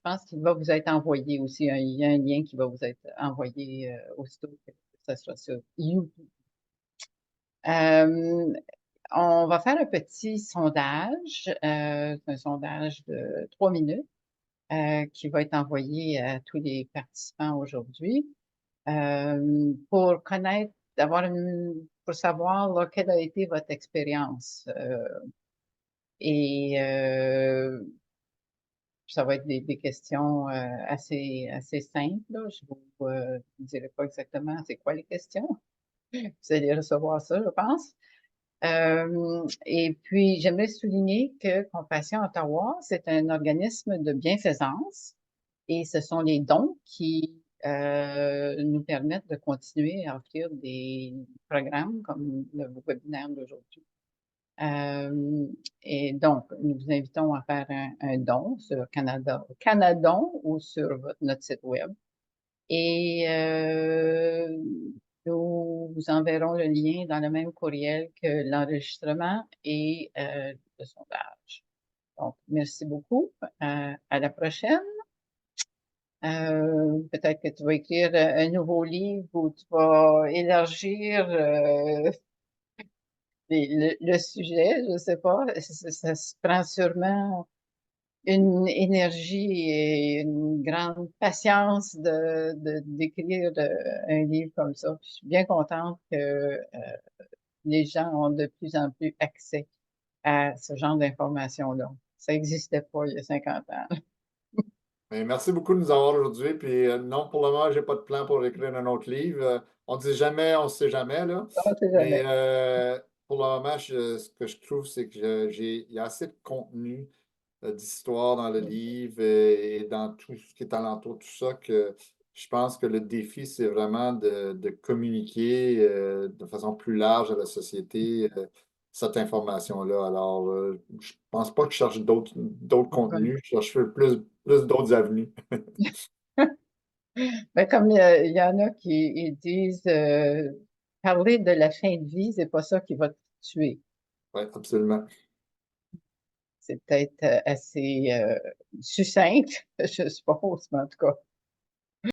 pense qu'il va vous être envoyé aussi. Il y a un lien qui va vous être envoyé aussitôt que ça sera sur YouTube. On va faire un petit sondage, un sondage de 3 minutes qui va être envoyé à tous les participants aujourd'hui pour connaître, pour savoir là, quelle a été votre expérience. Et ça va être des questions assez simples. Là. Je vous dirai pas exactement c'est quoi les questions. Vous allez recevoir ça, je pense. Et puis, j'aimerais souligner que Compassion Ottawa, c'est un organisme de bienfaisance et ce sont les dons qui nous permettent de continuer à offrir des programmes comme le webinaire d'aujourd'hui. Et donc, nous vous invitons à faire un don sur Canadon ou sur notre site web. Et nous vous enverrons le lien dans le même courriel que l'enregistrement et le sondage. Donc, merci beaucoup. À la prochaine. Peut-être que tu vas écrire un nouveau livre où tu vas élargir le sujet, je ne sais pas. Ça se prend sûrement une énergie et une grande patience d'écrire un livre comme ça. Je suis bien contente que les gens ont de plus en plus accès à ce genre d'informations-là. Ça n'existait pas il y a 50 ans. Mais merci beaucoup de nous avoir aujourd'hui. Puis non, pour le moment, je n'ai pas de plan pour écrire un autre livre. On ne dit jamais, on ne sait jamais, là. On sait Mais jamais. pour le moment, ce que je trouve, c'est que il y a assez de contenu d'histoire dans le livre et dans tout ce qui est alentour de tout ça que je pense que le défi, c'est vraiment de communiquer de façon plus large à la société cette information-là. Alors, je pense pas que je cherche d'autres contenus, je cherche plus d'autres avenues. Ben, comme il y en a qui ils disent parler de la fin de vie, c'est pas ça qui va te tuer. Oui, absolument. C'est peut-être assez succinct, je suppose, mais en tout cas.